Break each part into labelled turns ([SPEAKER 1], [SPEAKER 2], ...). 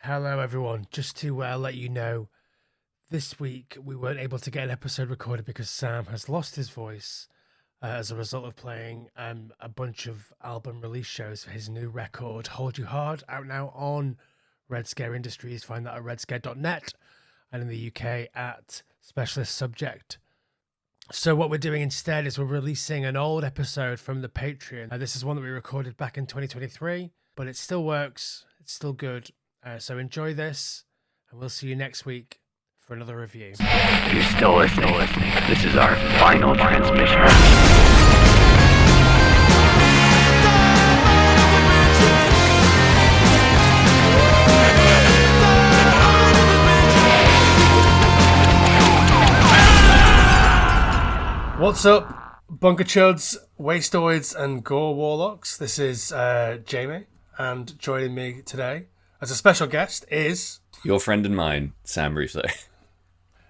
[SPEAKER 1] Hello, everyone. Just to let you know, this week we weren't able to get an episode recorded because Sam has lost his voice as a result of playing a bunch of album release shows for his new record, Hold You Hard, out now on Red Scare Industries. Find that at redscare.net and in the UK at Specialist Subject. So what we're doing instead is we're releasing an old episode from the Patreon. This is one that we recorded back in 2023, but it still works. It's still good. So enjoy this, and we'll see you next week for another review.
[SPEAKER 2] You're still listening. This is our final transmission.
[SPEAKER 1] What's up, Bunker Chuds, Wastoids, and Gore Warlocks? This is Jamie, and joining me today as a special guest is...
[SPEAKER 3] your friend and mine, Sam Russo.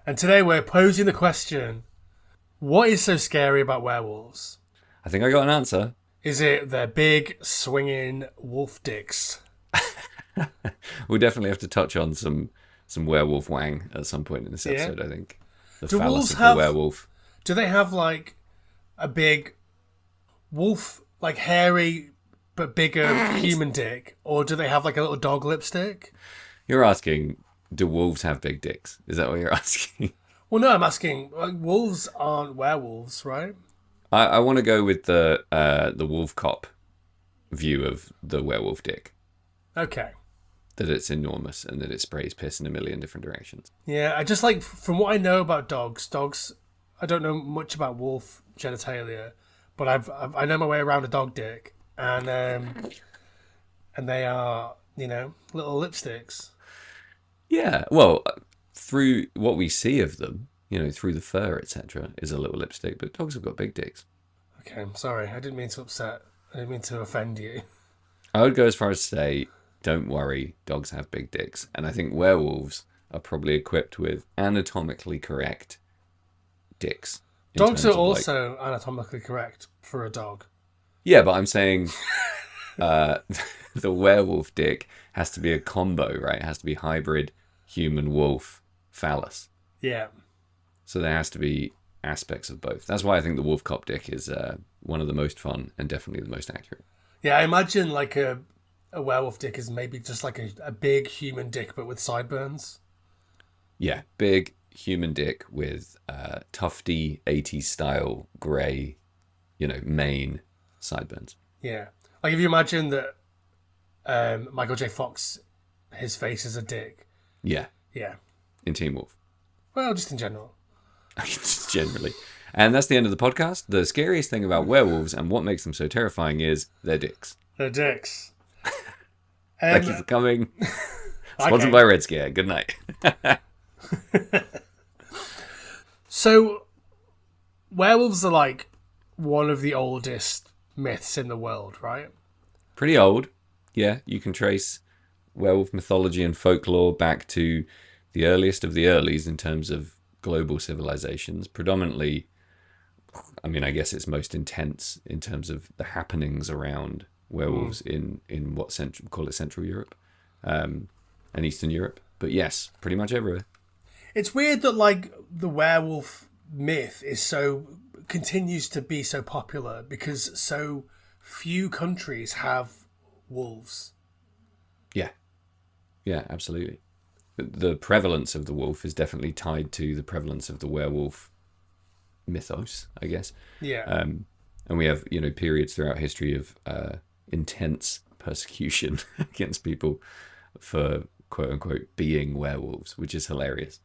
[SPEAKER 1] And today we're posing the question, what is so scary about werewolves?
[SPEAKER 3] I think I got an answer.
[SPEAKER 1] Is it their big, swinging wolf dicks?
[SPEAKER 3] We'll definitely have to touch on some werewolf wang at some point in this episode, I think. The
[SPEAKER 1] Do
[SPEAKER 3] phallus
[SPEAKER 1] wolves
[SPEAKER 3] of
[SPEAKER 1] have...
[SPEAKER 3] the werewolf.
[SPEAKER 1] Do they have, like, a big wolf, like, hairy but bigger human dick? Or do they have, like, a little dog lipstick?
[SPEAKER 3] You're asking, do wolves have big dicks? Is that what you're asking?
[SPEAKER 1] Well, no, I'm asking, like, wolves aren't werewolves, right?
[SPEAKER 3] I want to go with the wolf cop view of the werewolf dick.
[SPEAKER 1] Okay.
[SPEAKER 3] That it's enormous and that it sprays piss in a million different directions.
[SPEAKER 1] Yeah, I just, like, from what I know about dogs, I don't know much about wolf genitalia, but I know my way around a dog dick, and they are, you know, little lipsticks.
[SPEAKER 3] Yeah, well, through what we see of them, you know, through the fur, etc., is a little lipstick, but dogs have got big dicks.
[SPEAKER 1] Okay, I'm sorry. I didn't mean to upset. I didn't mean to offend you.
[SPEAKER 3] I would go as far as to say, don't worry, dogs have big dicks. And I think werewolves are probably equipped with anatomically correct dicks.
[SPEAKER 1] Dogs are also anatomically correct for a dog.
[SPEAKER 3] Yeah, but I'm saying the werewolf dick has to be a combo, right? It has to be hybrid human-wolf phallus.
[SPEAKER 1] Yeah.
[SPEAKER 3] So there has to be aspects of both. That's why I think the wolf cop dick is one of the most fun and definitely the most accurate.
[SPEAKER 1] Yeah, I imagine like a werewolf dick is maybe just like a big human dick but with sideburns.
[SPEAKER 3] Yeah, big human dick with tufty 80s style grey, you know, mane sideburns.
[SPEAKER 1] Yeah. Like if you imagine that Michael J. Fox, his face is a dick.
[SPEAKER 3] Yeah.
[SPEAKER 1] Yeah.
[SPEAKER 3] In Teen Wolf.
[SPEAKER 1] Well, just in general.
[SPEAKER 3] Just generally. And that's the end of the podcast. The scariest thing about werewolves and what makes them so terrifying is their dicks.
[SPEAKER 1] Their dicks.
[SPEAKER 3] Thank you for coming. Sponsored by Red Scare. Good night.
[SPEAKER 1] So, werewolves are like one of the oldest myths in the world, right?
[SPEAKER 3] Pretty old. Yeah, you can trace werewolf mythology and folklore back to the earliest of the earlies in terms of global civilizations. Predominantly, I mean, I guess it's most intense in terms of the happenings around werewolves in what call it Central Europe and Eastern Europe. But yes, pretty much everywhere.
[SPEAKER 1] It's weird that like the werewolf myth continues to be so popular because so few countries have wolves.
[SPEAKER 3] Yeah, absolutely. The prevalence of the wolf is definitely tied to the prevalence of the werewolf mythos, I guess.
[SPEAKER 1] Yeah.
[SPEAKER 3] And we have, you know, periods throughout history of intense persecution against people for quote unquote being werewolves, which is hilarious.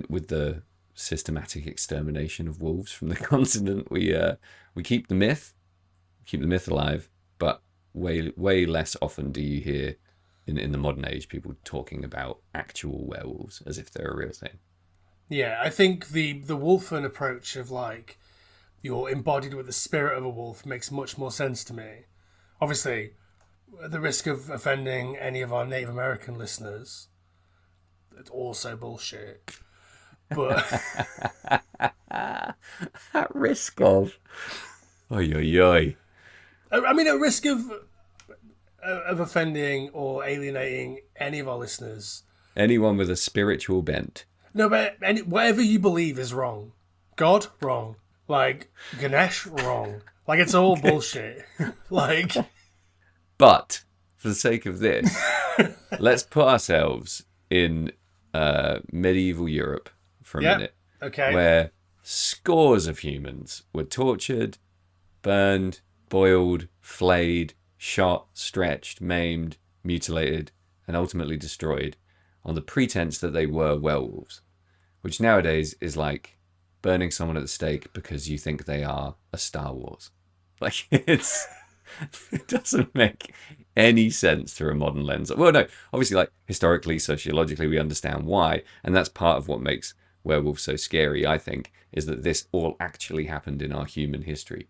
[SPEAKER 3] With the systematic extermination of wolves from the continent, we keep the myth alive, but way less often do you hear in the modern age people talking about actual werewolves as if they're a real thing.
[SPEAKER 1] Yeah, I think the Wolfen approach of like you're embodied with the spirit of a wolf makes much more sense to me. Obviously, at the risk of offending any of our Native American listeners, it's also bullshit. But
[SPEAKER 3] at risk of, oi.
[SPEAKER 1] I mean, at risk of of offending or alienating any of our listeners.
[SPEAKER 3] Anyone with a spiritual bent.
[SPEAKER 1] No, but whatever you believe is wrong. God, wrong. Like, Ganesh, wrong. Like, it's all bullshit. Like...
[SPEAKER 3] But, for the sake of this, let's put ourselves in medieval Europe for a minute.
[SPEAKER 1] Okay.
[SPEAKER 3] Where scores of humans were tortured, burned, boiled, flayed, shot, stretched, maimed, mutilated, and ultimately destroyed on the pretense that they were werewolves, which nowadays is like burning someone at the stake because you think they are a Star Wars. Like, it doesn't make any sense through a modern lens. Well, no, obviously, like, historically, sociologically, we understand why, and that's part of what makes werewolves so scary, I think, is that this all actually happened in our human history.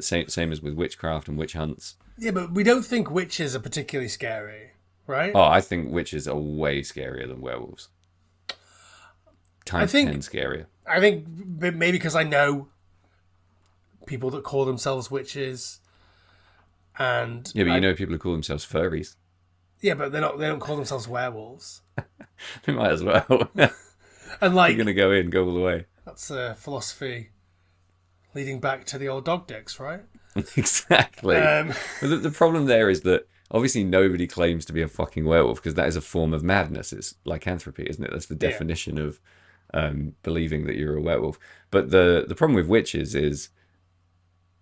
[SPEAKER 3] Same as with witchcraft and witch hunts.
[SPEAKER 1] Yeah, but we don't think witches are particularly scary, right?
[SPEAKER 3] Oh, I think witches are way scarier than werewolves. Times 10 scarier.
[SPEAKER 1] I think maybe because I know people that call themselves witches, and
[SPEAKER 3] yeah, but you know people who call themselves furries.
[SPEAKER 1] Yeah, but they don't call themselves werewolves.
[SPEAKER 3] They might as well.
[SPEAKER 1] And like,
[SPEAKER 3] you're gonna go all the way.
[SPEAKER 1] That's a philosophy leading back to the old dog dicks, right?
[SPEAKER 3] Exactly. But the problem there is that obviously nobody claims to be a fucking werewolf because that is a form of madness. It's lycanthropy, isn't it? That's the definition of believing that you're a werewolf. But the problem with witches is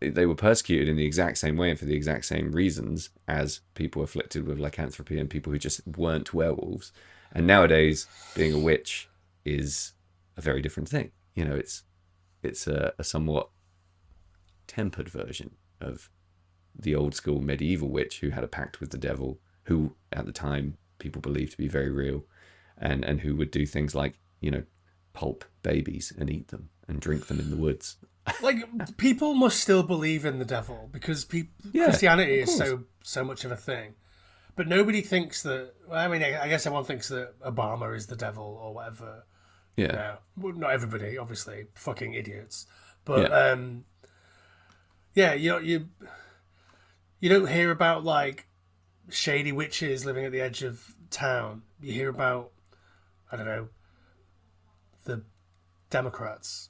[SPEAKER 3] they were persecuted in the exact same way and for the exact same reasons as people afflicted with lycanthropy and people who just weren't werewolves. And nowadays, being a witch is a very different thing. You know, it's a somewhat tempered version of the old school medieval witch who had a pact with the devil, who at the time people believed to be very real, and who would do things like, you know, pulp babies and eat them and drink them in the woods.
[SPEAKER 1] Like, people must still believe in the devil because Christianity is so much of a thing. But nobody thinks that... Well, I mean, I guess everyone thinks that Obama is the devil or whatever.
[SPEAKER 3] Yeah.
[SPEAKER 1] Well, not everybody, obviously. Fucking idiots. But, you don't hear about, like, shady witches living at the edge of town. You hear about, I don't know, the Democrats.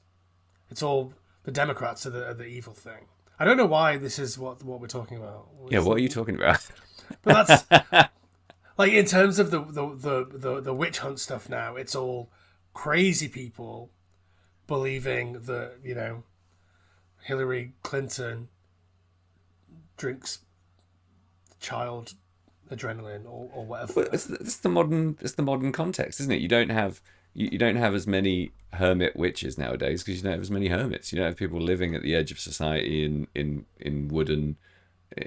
[SPEAKER 1] It's all... The Democrats are the evil thing. I don't know why this is what we're talking about.
[SPEAKER 3] What are you talking about?
[SPEAKER 1] But that's like, in terms of the witch hunt stuff now, it's all crazy people believing that, you know, Hillary Clinton drinks child adrenaline or whatever.
[SPEAKER 3] Well, it's the modern context, isn't it? You don't have as many hermit witches nowadays because you don't have as many hermits. You don't have people living at the edge of society in wooden,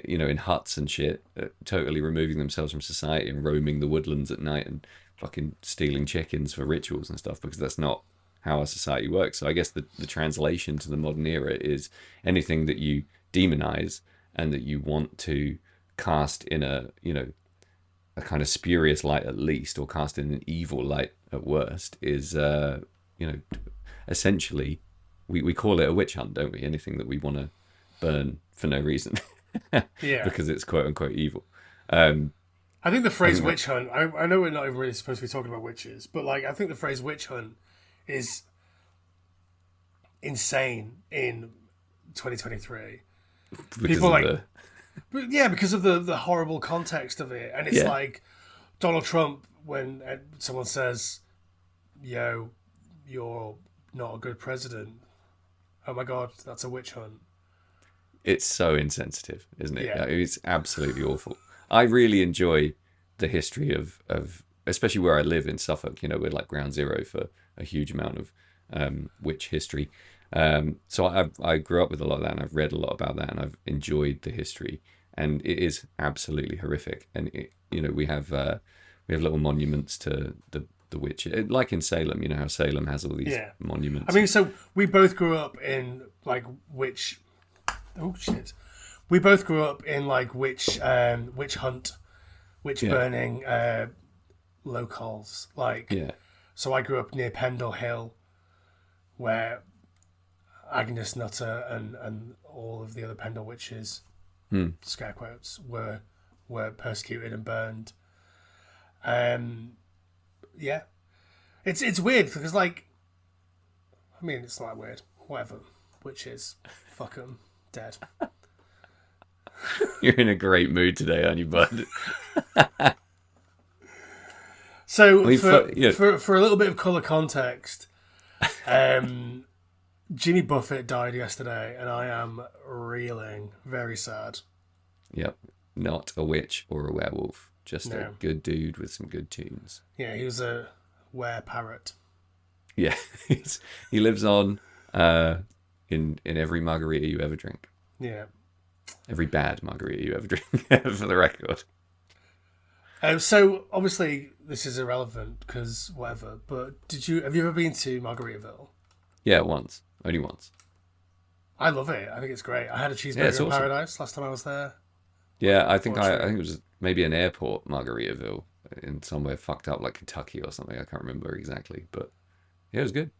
[SPEAKER 3] you know, in huts and shit, totally removing themselves from society and roaming the woodlands at night and fucking stealing chickens for rituals and stuff, because that's not how our society works. So I guess the translation to the modern era is anything that you demonize and that you want to cast in a, you know, a kind of spurious light at least, or cast in an evil light at worst, is, you know, essentially, we call it a witch hunt, don't we? Anything that we want to burn for no reason. Because it's quote unquote evil. I
[SPEAKER 1] think the phrase witch hunt, I know we're not even really supposed to be talking about witches, but like, I think the phrase witch hunt is insane in 2023. People like... because of the horrible context of it. And it's like Donald Trump, when someone says, yo, you're not a good president. Oh my God, that's a witch hunt.
[SPEAKER 3] It's so insensitive, isn't it?
[SPEAKER 1] Yeah.
[SPEAKER 3] It's absolutely awful. I really enjoy the history of especially where I live in Suffolk. You know, we're like ground zero for a huge amount of witch history. So I grew up with a lot of that, and I've read a lot about that, and I've enjoyed the history, and it is absolutely horrific. And you know, we have little monuments to the witch, like in Salem. You know how Salem has all these monuments.
[SPEAKER 1] I mean, so we both grew up in like witch. Oh shit! We both grew up in like witch hunt, witch burning locales. Like, so I grew up near Pendle Hill, where Agnes Nutter and all of the other Pendle witches, scare quotes, were were persecuted and burned. Um, yeah, it's weird because like, I mean, it's not that weird. Whatever, witches, fuck them, dead.
[SPEAKER 3] You're in a great mood today, aren't you, bud?
[SPEAKER 1] So
[SPEAKER 3] I mean,
[SPEAKER 1] for a little bit of color context, Jimmy Buffett died yesterday, and I am reeling. Very sad.
[SPEAKER 3] yep, not a witch or a werewolf, just a
[SPEAKER 1] No.
[SPEAKER 3] good dude with some good tunes.
[SPEAKER 1] Yeah, he was a were parrot.
[SPEAKER 3] Yeah, he lives on in every margarita you ever drink.
[SPEAKER 1] Yeah.
[SPEAKER 3] Every bad margarita you ever drink, for the record.
[SPEAKER 1] So obviously this is irrelevant because whatever. But have you ever been to Margaritaville?
[SPEAKER 3] Yeah, once. Only once.
[SPEAKER 1] I love it. I think it's great. I had a
[SPEAKER 3] Yeah,
[SPEAKER 1] cheeseburger
[SPEAKER 3] it's
[SPEAKER 1] in
[SPEAKER 3] awesome.
[SPEAKER 1] Paradise last time I was there.
[SPEAKER 3] Yeah, I think
[SPEAKER 1] Or
[SPEAKER 3] I think it was maybe an airport Margaritaville in somewhere fucked up like Kentucky or something. I can't remember exactly, but yeah, it was good.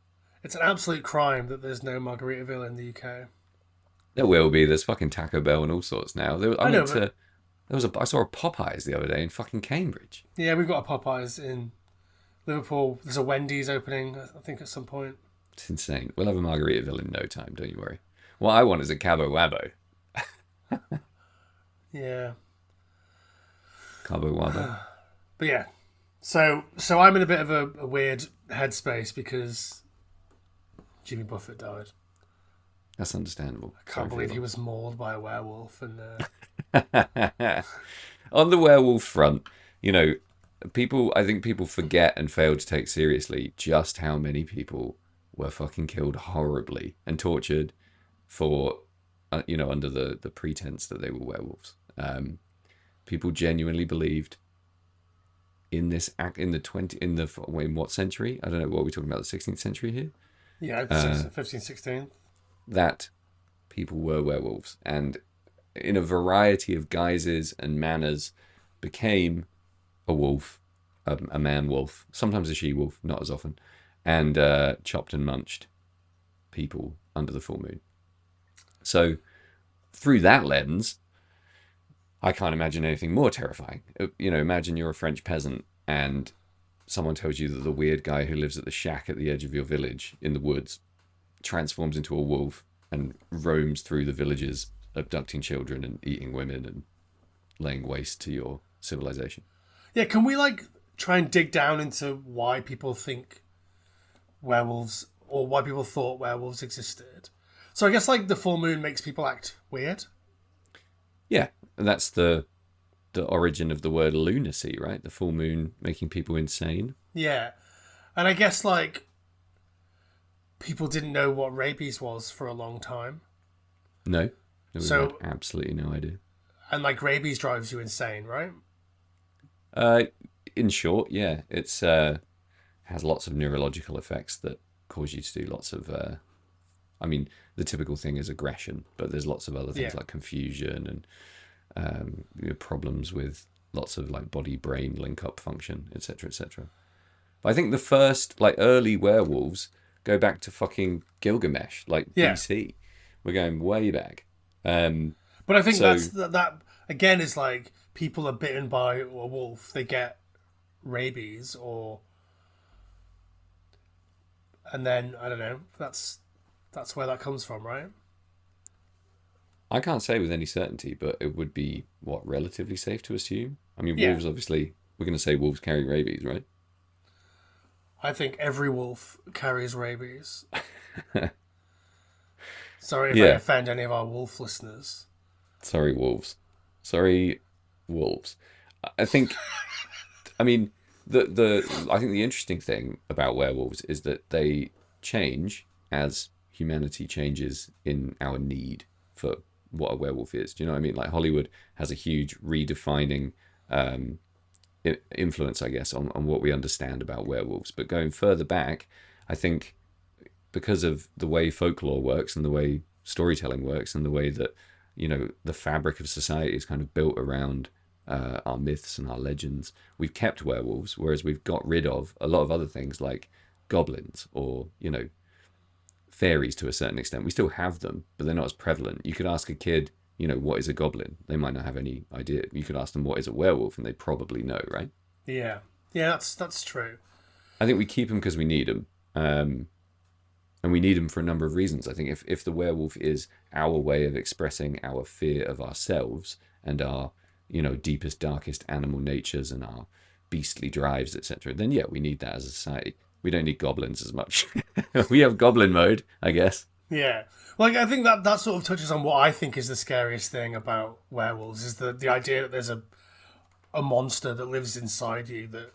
[SPEAKER 1] It's an absolute crime that there's no Margaritaville in the UK.
[SPEAKER 3] There will be. There's fucking Taco Bell and all sorts now.
[SPEAKER 1] I know, but
[SPEAKER 3] I saw a Popeyes the other day in fucking Cambridge.
[SPEAKER 1] yeah, we've got a Popeyes in Liverpool. There's a Wendy's opening, I think, at some point.
[SPEAKER 3] It's insane. We'll have a Margaritaville in no time. Don't you worry. What I want is a Cabo Wabo.
[SPEAKER 1] Yeah.
[SPEAKER 3] Cabo Wabo.
[SPEAKER 1] But yeah, so I'm in a bit of a weird headspace because Jimmy Buffett died.
[SPEAKER 3] That's understandable.
[SPEAKER 1] I can't believe he was mauled by a werewolf, and
[SPEAKER 3] On the werewolf front, you know, I think people forget and fail to take seriously just how many people were fucking killed horribly and tortured for, under the pretense that they were werewolves. People genuinely believed in this act in what century? I don't know. What are we talking about? The 16th century here?
[SPEAKER 1] yeah, 15, 16.
[SPEAKER 3] That people were werewolves and in a variety of guises and manners became a wolf, a man wolf, sometimes a she wolf, not as often, and chopped and munched people under the full moon. So through that lens, I can't imagine anything more terrifying. Imagine you're a French peasant and someone tells you that the weird guy who lives at the shack at the edge of your village in the woods transforms into a wolf and roams through the villages, abducting children and eating women and laying waste to your civilization.
[SPEAKER 1] Yeah, can we try and dig down into why people think werewolves or why people thought werewolves existed? So I guess the full moon makes people act weird.
[SPEAKER 3] Yeah, and that's the origin of the word lunacy, right? The full moon making people insane.
[SPEAKER 1] Yeah, and I guess people didn't know what rabies was for a long time.
[SPEAKER 3] No, we
[SPEAKER 1] So-
[SPEAKER 3] had absolutely no idea.
[SPEAKER 1] And rabies drives you insane, right?
[SPEAKER 3] In short, yeah, it's has lots of neurological effects that cause you to do lots of. The typical thing is aggression, but there's lots of other things
[SPEAKER 1] Yeah.
[SPEAKER 3] like confusion and problems with lots of body-brain link-up function, etc., etc. But I think the first early werewolves go back to fucking Gilgamesh,
[SPEAKER 1] Yeah.
[SPEAKER 3] BC. We're going way back.
[SPEAKER 1] But I think
[SPEAKER 3] So-
[SPEAKER 1] that again is people are bitten by a wolf, they get rabies, and then I don't know. That's where that comes from, right?
[SPEAKER 3] I can't say with any certainty, but it would be relatively safe to assume. I mean,
[SPEAKER 1] Yeah.
[SPEAKER 3] wolves obviously. We're going to say wolves carry rabies, right?
[SPEAKER 1] I think every wolf carries rabies. Sorry if I
[SPEAKER 3] Yeah.
[SPEAKER 1] offend any of our wolf listeners.
[SPEAKER 3] Sorry, wolves. Sorry, wolves. I think. I mean, I think the interesting thing about werewolves is that they change as humanity changes in our need for what a werewolf is. Do you know what I mean? Hollywood has a huge redefining influence, I guess, on what we understand about werewolves. But going further back, I think because of the way folklore works and the way storytelling works and the way that the fabric of society is kind of built around our myths and our legends, we've kept werewolves, whereas we've got rid of a lot of other things like goblins or fairies to a certain extent. We still have them, but they're not as prevalent. You could ask a kid what is a goblin? They might not have any idea. You could ask them what is a werewolf, and they probably know, right?
[SPEAKER 1] Yeah, that's true.
[SPEAKER 3] I think we keep them because we need them, and we need them for a number of reasons. I think if the werewolf is our way of expressing our fear of ourselves and our deepest, darkest animal natures and our beastly drives, etc., then yeah, we need that as a society. We don't need goblins as much. We have goblin mode, I guess.
[SPEAKER 1] Yeah. Like, I think that sort of touches on what I think is the scariest thing about werewolves, is the idea that there's a monster that lives inside you that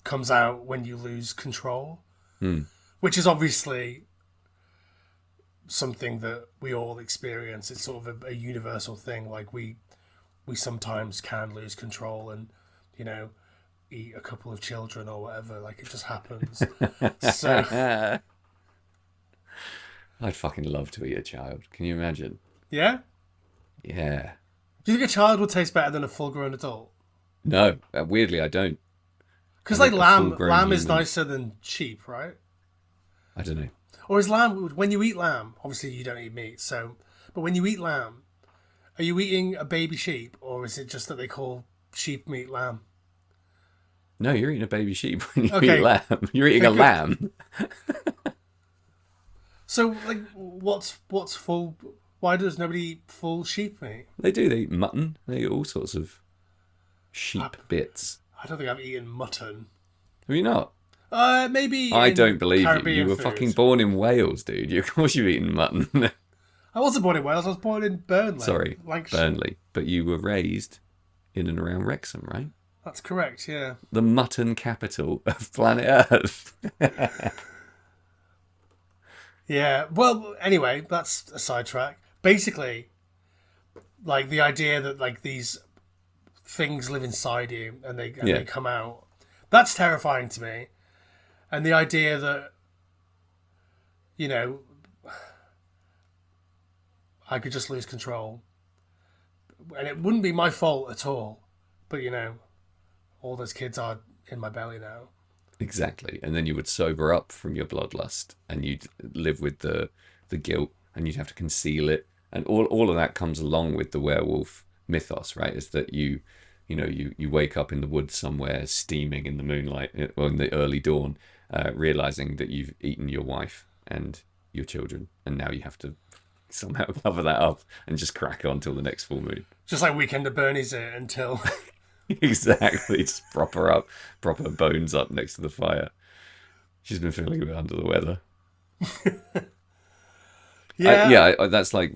[SPEAKER 1] comes out when you lose control, which is obviously something that we all experience. It's sort of a universal thing. Like, we sometimes can lose control and, eat a couple of children or whatever. Like, it just happens. So...
[SPEAKER 3] I'd fucking love to eat a child. Can you imagine?
[SPEAKER 1] Yeah?
[SPEAKER 3] Yeah.
[SPEAKER 1] Do you think a child would taste better than a full-grown adult?
[SPEAKER 3] No, weirdly, I don't.
[SPEAKER 1] Because like lamb is
[SPEAKER 3] human...
[SPEAKER 1] nicer than sheep, right?
[SPEAKER 3] I don't know.
[SPEAKER 1] Or is lamb, when you eat lamb, obviously you don't eat meat, but when you eat lamb, are you eating a baby sheep, or is it just that they call sheep meat lamb?
[SPEAKER 3] No, you're eating a baby sheep when you eat lamb. You're eating a lamb.
[SPEAKER 1] So, like, what's full? Why does nobody eat full sheep meat?
[SPEAKER 3] They do. They eat mutton. They eat all sorts of sheep bits.
[SPEAKER 1] I don't think I've eaten mutton.
[SPEAKER 3] Have you not?
[SPEAKER 1] Maybe.
[SPEAKER 3] I don't believe
[SPEAKER 1] Caribbean
[SPEAKER 3] you. You were
[SPEAKER 1] food.
[SPEAKER 3] fucking born in Wales, dude. Of course you've eaten mutton.
[SPEAKER 1] I wasn't born in Wales. I was born in Burnley.
[SPEAKER 3] Sorry, Burnley. But you were raised in and around Wrexham, right?
[SPEAKER 1] That's correct. Yeah.
[SPEAKER 3] The mutton capital of planet Earth.
[SPEAKER 1] Yeah, well, anyway, that's a sidetrack. Basically, like, the idea that, like, these things live inside you and they come out, that's terrifying to me. And the idea that, I could just lose control. And it wouldn't be my fault at all. But, all those kids are in my belly now.
[SPEAKER 3] Exactly. And then you would sober up from your bloodlust and you'd live with the guilt and you'd have to conceal it. And all of that comes along with the werewolf mythos, right? Is that you wake up in the woods somewhere steaming in the moonlight or in the early dawn, realizing that you've eaten your wife and your children. And now you have to somehow cover that up and just crack on till the next full moon.
[SPEAKER 1] Just like Weekend at Bernie's it until...
[SPEAKER 3] Exactly, just proper bones up next to the fire. She's been feeling a bit under the weather.
[SPEAKER 1] Yeah.
[SPEAKER 3] That's like,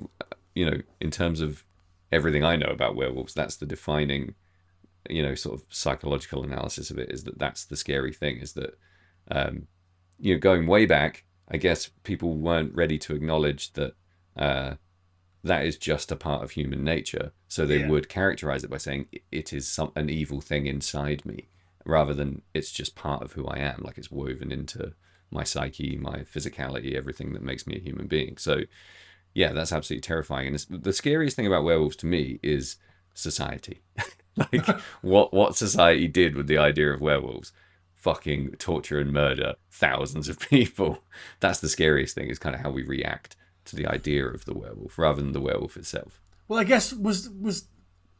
[SPEAKER 3] in terms of everything I know about werewolves, that's the defining, sort of psychological analysis of it, is that's the scary thing, is that, going way back, I guess people weren't ready to acknowledge that that is just a part of human nature. So they would characterize it by saying it is an evil thing inside me, rather than it's just part of who I am, like it's woven into my psyche, my physicality, everything that makes me a human being. So yeah, that's absolutely terrifying. And the scariest thing about werewolves to me is society. Like what society did with the idea of werewolves. Fucking torture and murder thousands of people. That's the scariest thing, is kind of how we react to the idea of the werewolf rather than the werewolf itself.
[SPEAKER 1] Well, I guess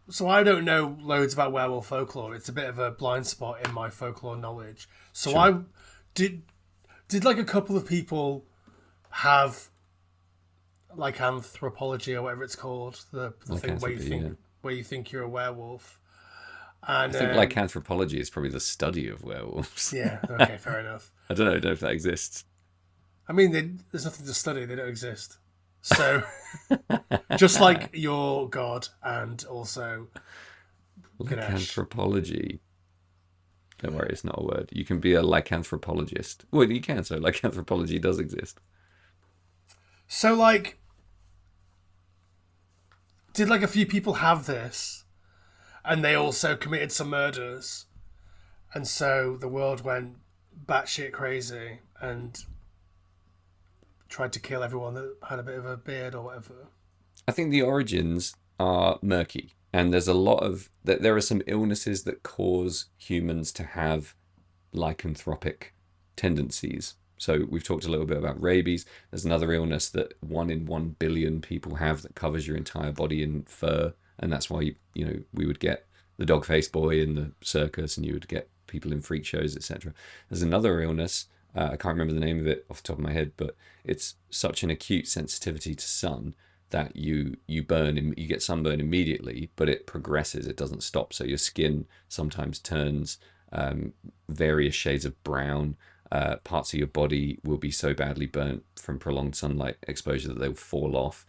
[SPEAKER 1] so I don't know loads about werewolf folklore. It's a bit of a blind spot in my folklore knowledge. So sure. I did like a couple of people have like anthropology or whatever it's called, the thing where you think you're a werewolf. And
[SPEAKER 3] I think lycanthropology is probably the study of werewolves.
[SPEAKER 1] Yeah, okay, fair enough.
[SPEAKER 3] I don't know if that exists.
[SPEAKER 1] I mean, there's nothing to study. They don't exist. So, just like your god and also Ganesh.
[SPEAKER 3] Lycanthropology. Don't worry, it's not a word. You can be a lycanthropologist. Well, you can, so lycanthropology does exist.
[SPEAKER 1] So, like, did like a few people have this, and they also committed some murders, and so the world went batshit crazy and tried to kill everyone that had a bit of a beard or whatever?
[SPEAKER 3] I think the origins are murky, and there's a lot of there are some illnesses that cause humans to have lycanthropic tendencies. So we've talked a little bit about rabies. There's another illness that 1 in 1 billion people have that covers your entire body in fur, and that's why we would get the dog-faced boy in the circus, and you would get people in freak shows, etc. There's another illness. I can't remember the name of it off the top of my head, but it's such an acute sensitivity to sun that you get sunburn immediately, but it progresses. It doesn't stop. So your skin sometimes turns various shades of brown. Parts of your body will be so badly burnt from prolonged sunlight exposure that they'll fall off.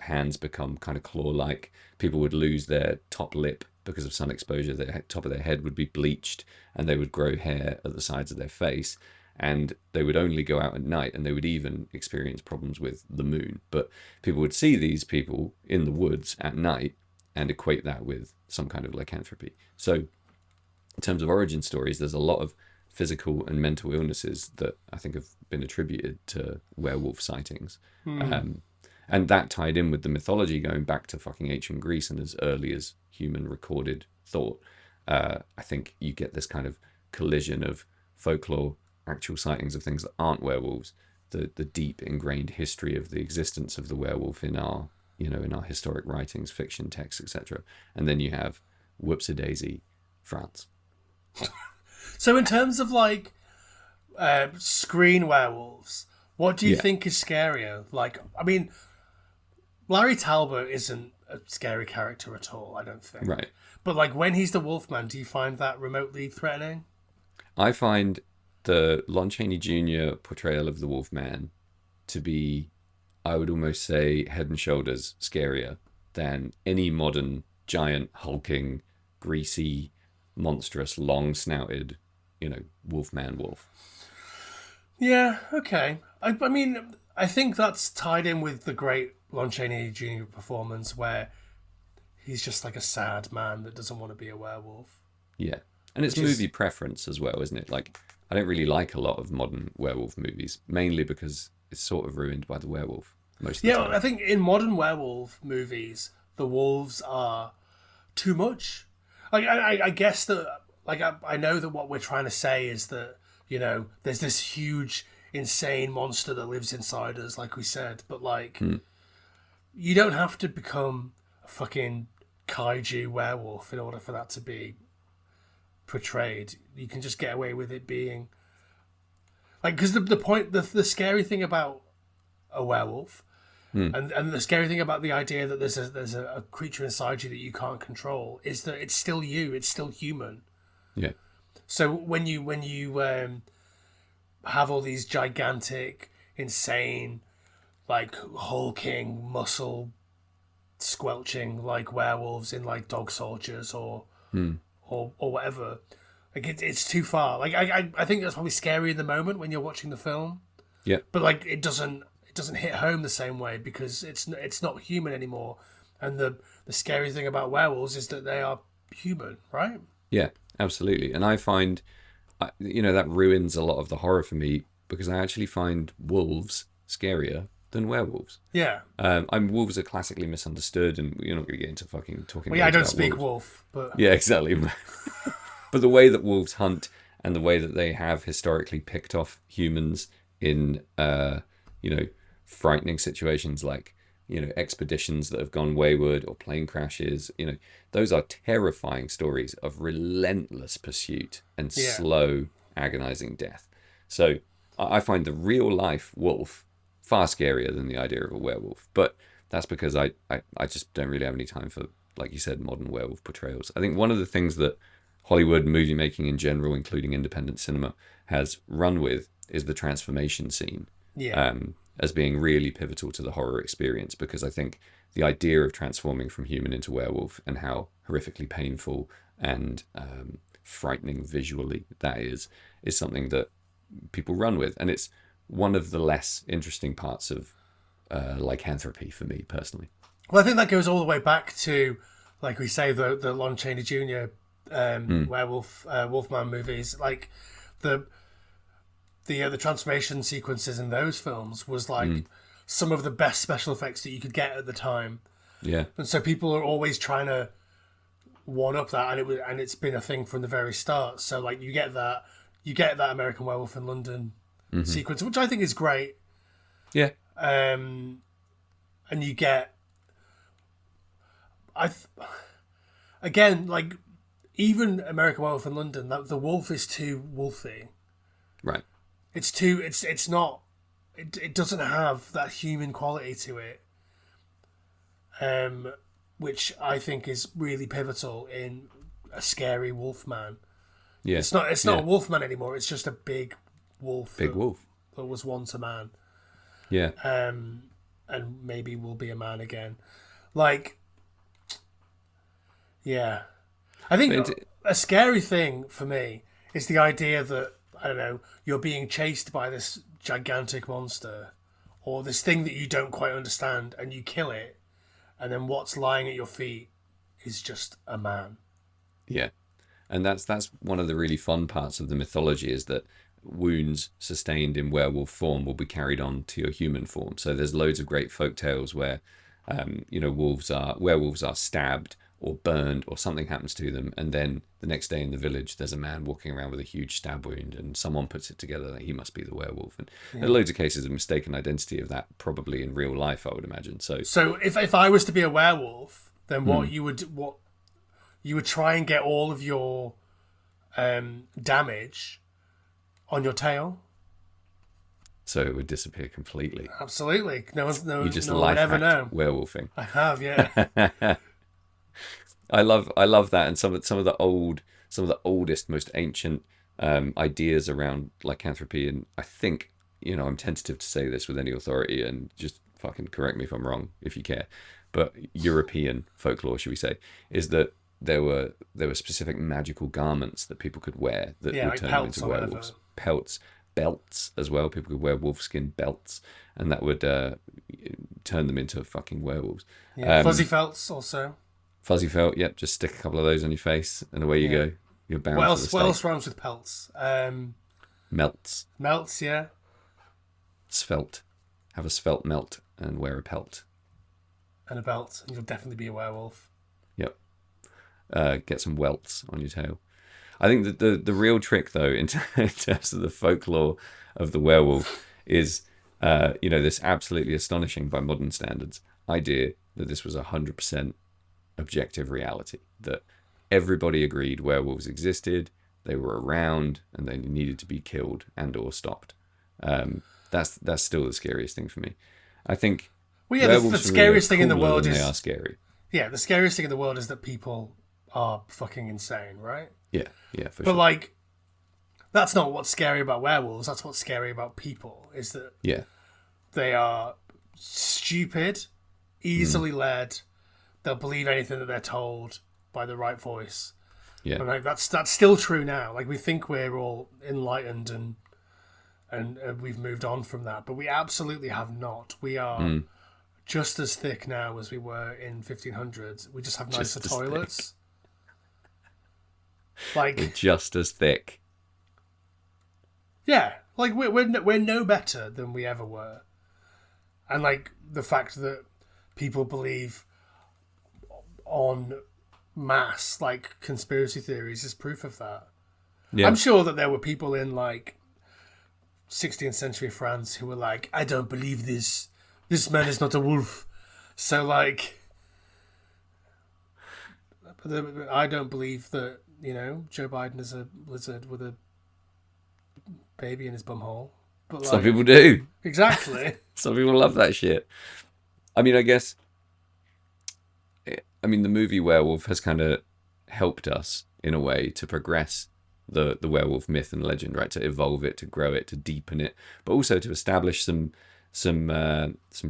[SPEAKER 3] Hands become kind of claw-like. People would lose their top lip because of sun exposure. The top of their head would be bleached, and they would grow hair at the sides of their face. And they would only go out at night, and they would even experience problems with the moon. But people would see these people in the woods at night and equate that with some kind of lycanthropy. So in terms of origin stories, there's a lot of physical and mental illnesses that I think have been attributed to werewolf sightings. And that tied in with the mythology going back to fucking ancient Greece and as early as human recorded thought. I think you get this kind of collision of folklore, actual sightings of things that aren't werewolves, the deep ingrained history of the existence of the werewolf in our historic writings, fiction texts, etc. And then you have whoops-a-daisy, France.
[SPEAKER 1] So in terms of like screen werewolves, what do you think is scarier? Like, I mean, Larry Talbot isn't a scary character at all, I don't think.
[SPEAKER 3] Right.
[SPEAKER 1] But like when he's the Wolfman, do you find that remotely threatening?
[SPEAKER 3] I find the Lon Chaney Jr. portrayal of the Wolfman to be, I would almost say, head and shoulders scarier than any modern giant, hulking, greasy, monstrous, long-snouted, Wolfman wolf.
[SPEAKER 1] Yeah, okay. I mean, I think that's tied in with the great Lon Chaney Jr. performance where he's just like a sad man that doesn't want to be a werewolf.
[SPEAKER 3] Yeah. And it's movie preference as well, isn't it? Like, I don't really like a lot of modern werewolf movies, mainly because it's sort of ruined by the werewolf most of the time.
[SPEAKER 1] I think in modern werewolf movies, the wolves are too much. Like, I guess that, like, I know that what we're trying to say is that, there's this huge, insane monster that lives inside us, like we said, but, like, you don't have to become a fucking kaiju werewolf in order for that to be portrayed. You can just get away with it being like, because the scary thing about a werewolf and the scary thing about the idea that there's a creature inside you that you can't control is that it's still you, it's still human.
[SPEAKER 3] Yeah.
[SPEAKER 1] So when you have all these gigantic, insane, like hulking, muscle squelching like werewolves in like Dog Soldiers or whatever, like it's too far. Like I think that's probably scary in the moment when you're watching the film.
[SPEAKER 3] Yeah.
[SPEAKER 1] But like it doesn't hit home the same way because it's not human anymore. And the scary thing about werewolves is that they are human, right?
[SPEAKER 3] Yeah, absolutely. And I find that ruins a lot of the horror for me because I actually find wolves scarier than werewolves.
[SPEAKER 1] Yeah.
[SPEAKER 3] Wolves are classically misunderstood, and you're not going to get into fucking talking.
[SPEAKER 1] Well, yeah, I don't
[SPEAKER 3] about
[SPEAKER 1] speak
[SPEAKER 3] wolves.
[SPEAKER 1] wolf, but
[SPEAKER 3] Yeah, exactly. But the way that wolves hunt and the way that they have historically picked off humans in frightening situations like expeditions that have gone wayward or plane crashes, those are terrifying stories of relentless pursuit and slow agonizing death. So I find the real life wolf far scarier than the idea of a werewolf, but that's because I just don't really have any time for, like you said, modern werewolf portrayals. I think one of the things that Hollywood movie making in general, including independent cinema, has run with is the transformation scene. As being really pivotal to the horror experience, because I think the idea of transforming from human into werewolf and how horrifically painful and frightening visually that is something that people run with, and it's one of the less interesting parts of lycanthropy for me personally.
[SPEAKER 1] Well, I think that goes all the way back to, like we say, the Lon Chaney Jr. werewolf Wolfman movies, like the transformation sequences in those films was like some of the best special effects that you could get at the time.
[SPEAKER 3] Yeah.
[SPEAKER 1] And so people are always trying to one up that, and it's been a thing from the very start. So like you get that American Werewolf in London sequence, which I think is great.
[SPEAKER 3] Yeah.
[SPEAKER 1] And you get, again, like even American Werewolf in London, the wolf is too wolfy.
[SPEAKER 3] Right.
[SPEAKER 1] It's too. It's not. It doesn't have that human quality to it. Which I think is really pivotal in a scary wolf man.
[SPEAKER 3] Yeah.
[SPEAKER 1] It's not a wolf man anymore. It's just a big wolf.
[SPEAKER 3] Big wolf.
[SPEAKER 1] That was once a man.
[SPEAKER 3] Yeah.
[SPEAKER 1] And maybe will be a man again. Like, yeah. I think a scary thing for me is the idea that, I don't know, you're being chased by this gigantic monster or this thing that you don't quite understand and you kill it, and then what's lying at your feet is just a man.
[SPEAKER 3] Yeah. And that's one of the really fun parts of the mythology, is that wounds sustained in werewolf form will be carried on to your human form. So there's loads of great folk tales where werewolves are stabbed or burned or something happens to them, and then the next day in the village there's a man walking around with a huge stab wound, and someone puts it together that he must be the werewolf. And there are loads of cases of mistaken identity of that, probably in real life, I would imagine. So
[SPEAKER 1] if I was to be a werewolf, then what you would try and get all of your damage on your tail.
[SPEAKER 3] So it would disappear completely.
[SPEAKER 1] Absolutely. No one would
[SPEAKER 3] life
[SPEAKER 1] ever know.
[SPEAKER 3] Werewolfing.
[SPEAKER 1] I have, yeah.
[SPEAKER 3] I love that, and some of the oldest, most ancient ideas around lycanthropy, and I think, I'm tentative to say this with any authority, and just fucking correct me if I'm wrong if you care, but European folklore, should we say, is that there were specific magical garments that people could wear that would
[SPEAKER 1] like
[SPEAKER 3] turn them into werewolves. Pelts, belts as well. People could wear wolfskin belts, and that would turn them into fucking werewolves.
[SPEAKER 1] Yeah, fuzzy felts also.
[SPEAKER 3] Fuzzy felt, yep. Just stick a couple of those on your face, and away you go. You're bound.
[SPEAKER 1] What else rhymes with pelts?
[SPEAKER 3] Melts.
[SPEAKER 1] Melts, yeah.
[SPEAKER 3] Svelte. Have a svelte melt and wear a pelt.
[SPEAKER 1] And a belt, and you'll definitely be a werewolf.
[SPEAKER 3] Yep. Get some welts on your tail. I think that the real trick, though, in terms of the folklore of the werewolf, is this absolutely astonishing by modern standards idea that this was 100% objective reality, that everybody agreed werewolves existed, they were around, and they needed to be killed and or stopped. That's still the scariest thing for me. I think
[SPEAKER 1] the scariest thing in the world is
[SPEAKER 3] they are scary.
[SPEAKER 1] Yeah, the scariest thing in the world is that people are fucking insane, right?
[SPEAKER 3] Yeah, for
[SPEAKER 1] but
[SPEAKER 3] sure.
[SPEAKER 1] Like, that's not what's scary about werewolves. That's what's scary about people, is that they are stupid, easily led. They'll believe anything that they're told by the right voice. Yeah, and like that's still true now. Like, we think we're all enlightened and we've moved on from that, but we absolutely have not. We are just as thick now as we were in 1500s. We just have nicer toilets. Like,
[SPEAKER 3] we're just as thick.
[SPEAKER 1] Yeah, like we're no better than we ever were, and like the fact that people believe on mass like conspiracy theories is proof of that. Yeah. I'm sure that there were people in like 16th century France who were like, I don't believe this man is not a wolf, so like I don't believe that Joe Biden is a lizard with a baby in his bumhole. But like,
[SPEAKER 3] some people do.
[SPEAKER 1] Exactly.
[SPEAKER 3] Some people love that shit. I mean, I guess the movie Werewolf has kind of helped us in a way to progress the werewolf myth and legend, right? To evolve it, to grow it, to deepen it, but also to establish some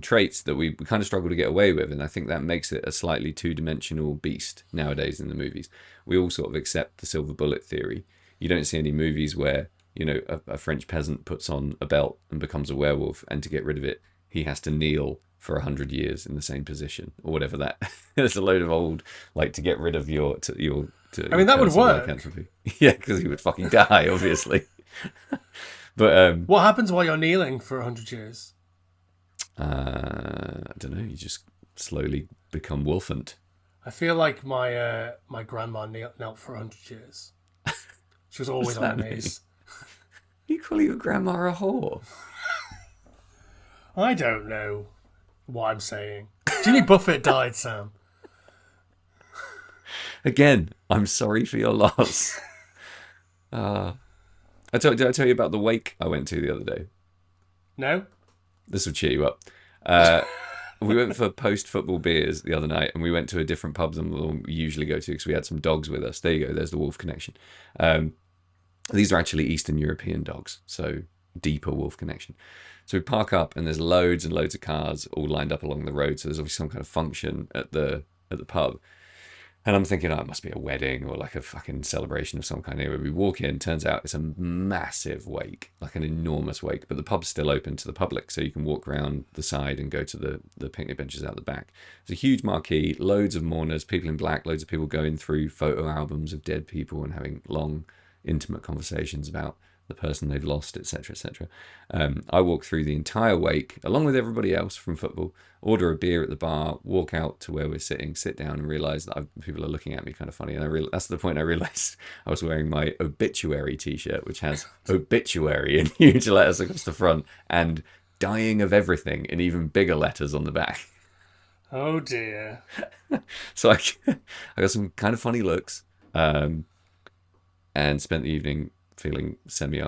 [SPEAKER 3] traits that we kind of struggle to get away with. And I think that makes it a slightly two-dimensional beast nowadays in the movies. We all sort of accept the silver bullet theory. You don't see any movies where a French peasant puts on a belt and becomes a werewolf, and to get rid of it he has to kneel for 100 years in the same position or whatever. That there's a load of old, like, to get rid of your
[SPEAKER 1] I mean, that would work.
[SPEAKER 3] Yeah, because he would fucking die, obviously. But
[SPEAKER 1] what happens while you're kneeling for 100 years?
[SPEAKER 3] I don't know. You just slowly become wolfant.
[SPEAKER 1] I feel like my grandma knelt for 100 years. She was always on her knees.
[SPEAKER 3] You call your grandma a whore?
[SPEAKER 1] I don't know what I'm saying. Jimmy Buffett died, Sam.
[SPEAKER 3] Again, I'm sorry for your loss. Did I tell you about the wake I went to the other day?
[SPEAKER 1] No?
[SPEAKER 3] This will cheer you up. We went for post-football beers the other night, and we went to a different pub than we usually go to because we had some dogs with us. There you go. There's the wolf connection. These are actually Eastern European dogs, so deeper wolf connection. So we park up, and there's loads and loads of cars all lined up along the road. So there's obviously some kind of function at the pub. And I'm thinking, oh, it must be a wedding or like a fucking celebration of some kind. Anyway, we walk in, turns out it's a massive wake, like an enormous wake, but the pub's still open to the public, so you can walk around the side and go to the picnic benches out the back. It's a huge marquee, loads of mourners, people in black, loads of people going through photo albums of dead people and having long, intimate conversations about the person they've lost, etc., etc. I walk through the entire wake, along with everybody else from football, order a beer at the bar, walk out to where we're sitting, sit down and realise that people are looking at me kind of funny. And that's the point I realised I was wearing my obituary t-shirt, which has obituary in huge letters across the front and dying of everything in even bigger letters on the back.
[SPEAKER 1] Oh, dear.
[SPEAKER 3] So I got some kind of funny looks and spent the evening feeling semi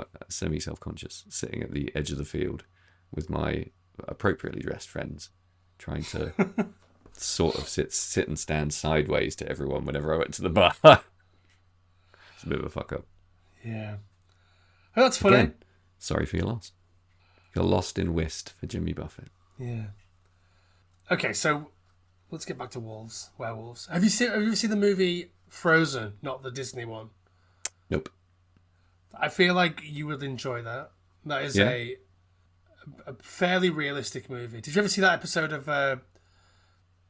[SPEAKER 3] self-conscious, sitting at the edge of the field with my appropriately dressed friends, trying to sort of sit and stand sideways to everyone whenever I went to the bar. It's a bit of a fuck up.
[SPEAKER 1] Yeah. Oh, that's funny.
[SPEAKER 3] Again, sorry for your loss. You're lost in whist for Jimmy Buffett.
[SPEAKER 1] Yeah. Okay, so let's get back to werewolves. Have you ever seen the movie Frozen, not the Disney one?
[SPEAKER 3] Nope.
[SPEAKER 1] I feel like you would enjoy that. That is a fairly realistic movie. Did you ever see that episode of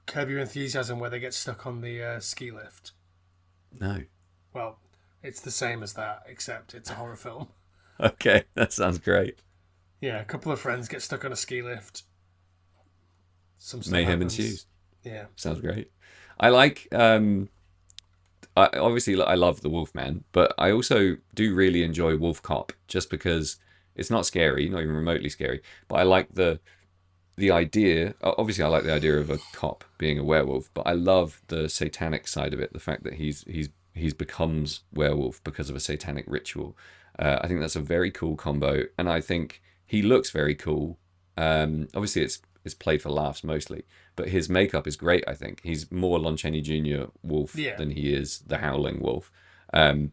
[SPEAKER 1] Curb Your Enthusiasm where they get stuck on the ski lift?
[SPEAKER 3] No.
[SPEAKER 1] Well, it's the same as that, except it's a horror film.
[SPEAKER 3] Okay, that sounds great.
[SPEAKER 1] Yeah, a couple of friends get stuck on a ski lift. Some stuff
[SPEAKER 3] Mayhem
[SPEAKER 1] happens.
[SPEAKER 3] ensues.
[SPEAKER 1] Yeah.
[SPEAKER 3] Sounds great. I like... obviously, I love the Wolfman, but I also do really enjoy Wolf Cop, just because it's not scary, not even remotely scary. But I like the idea. Obviously, I like the idea of a cop being a werewolf, but I love the satanic side of it. The fact that he's becomes werewolf because of a satanic ritual. I think that's a very cool combo, and I think he looks very cool. Obviously, it's played for laughs mostly, but his makeup is great. I think he's more Lon Chaney Jr. Wolf than he is the Howling Wolf, and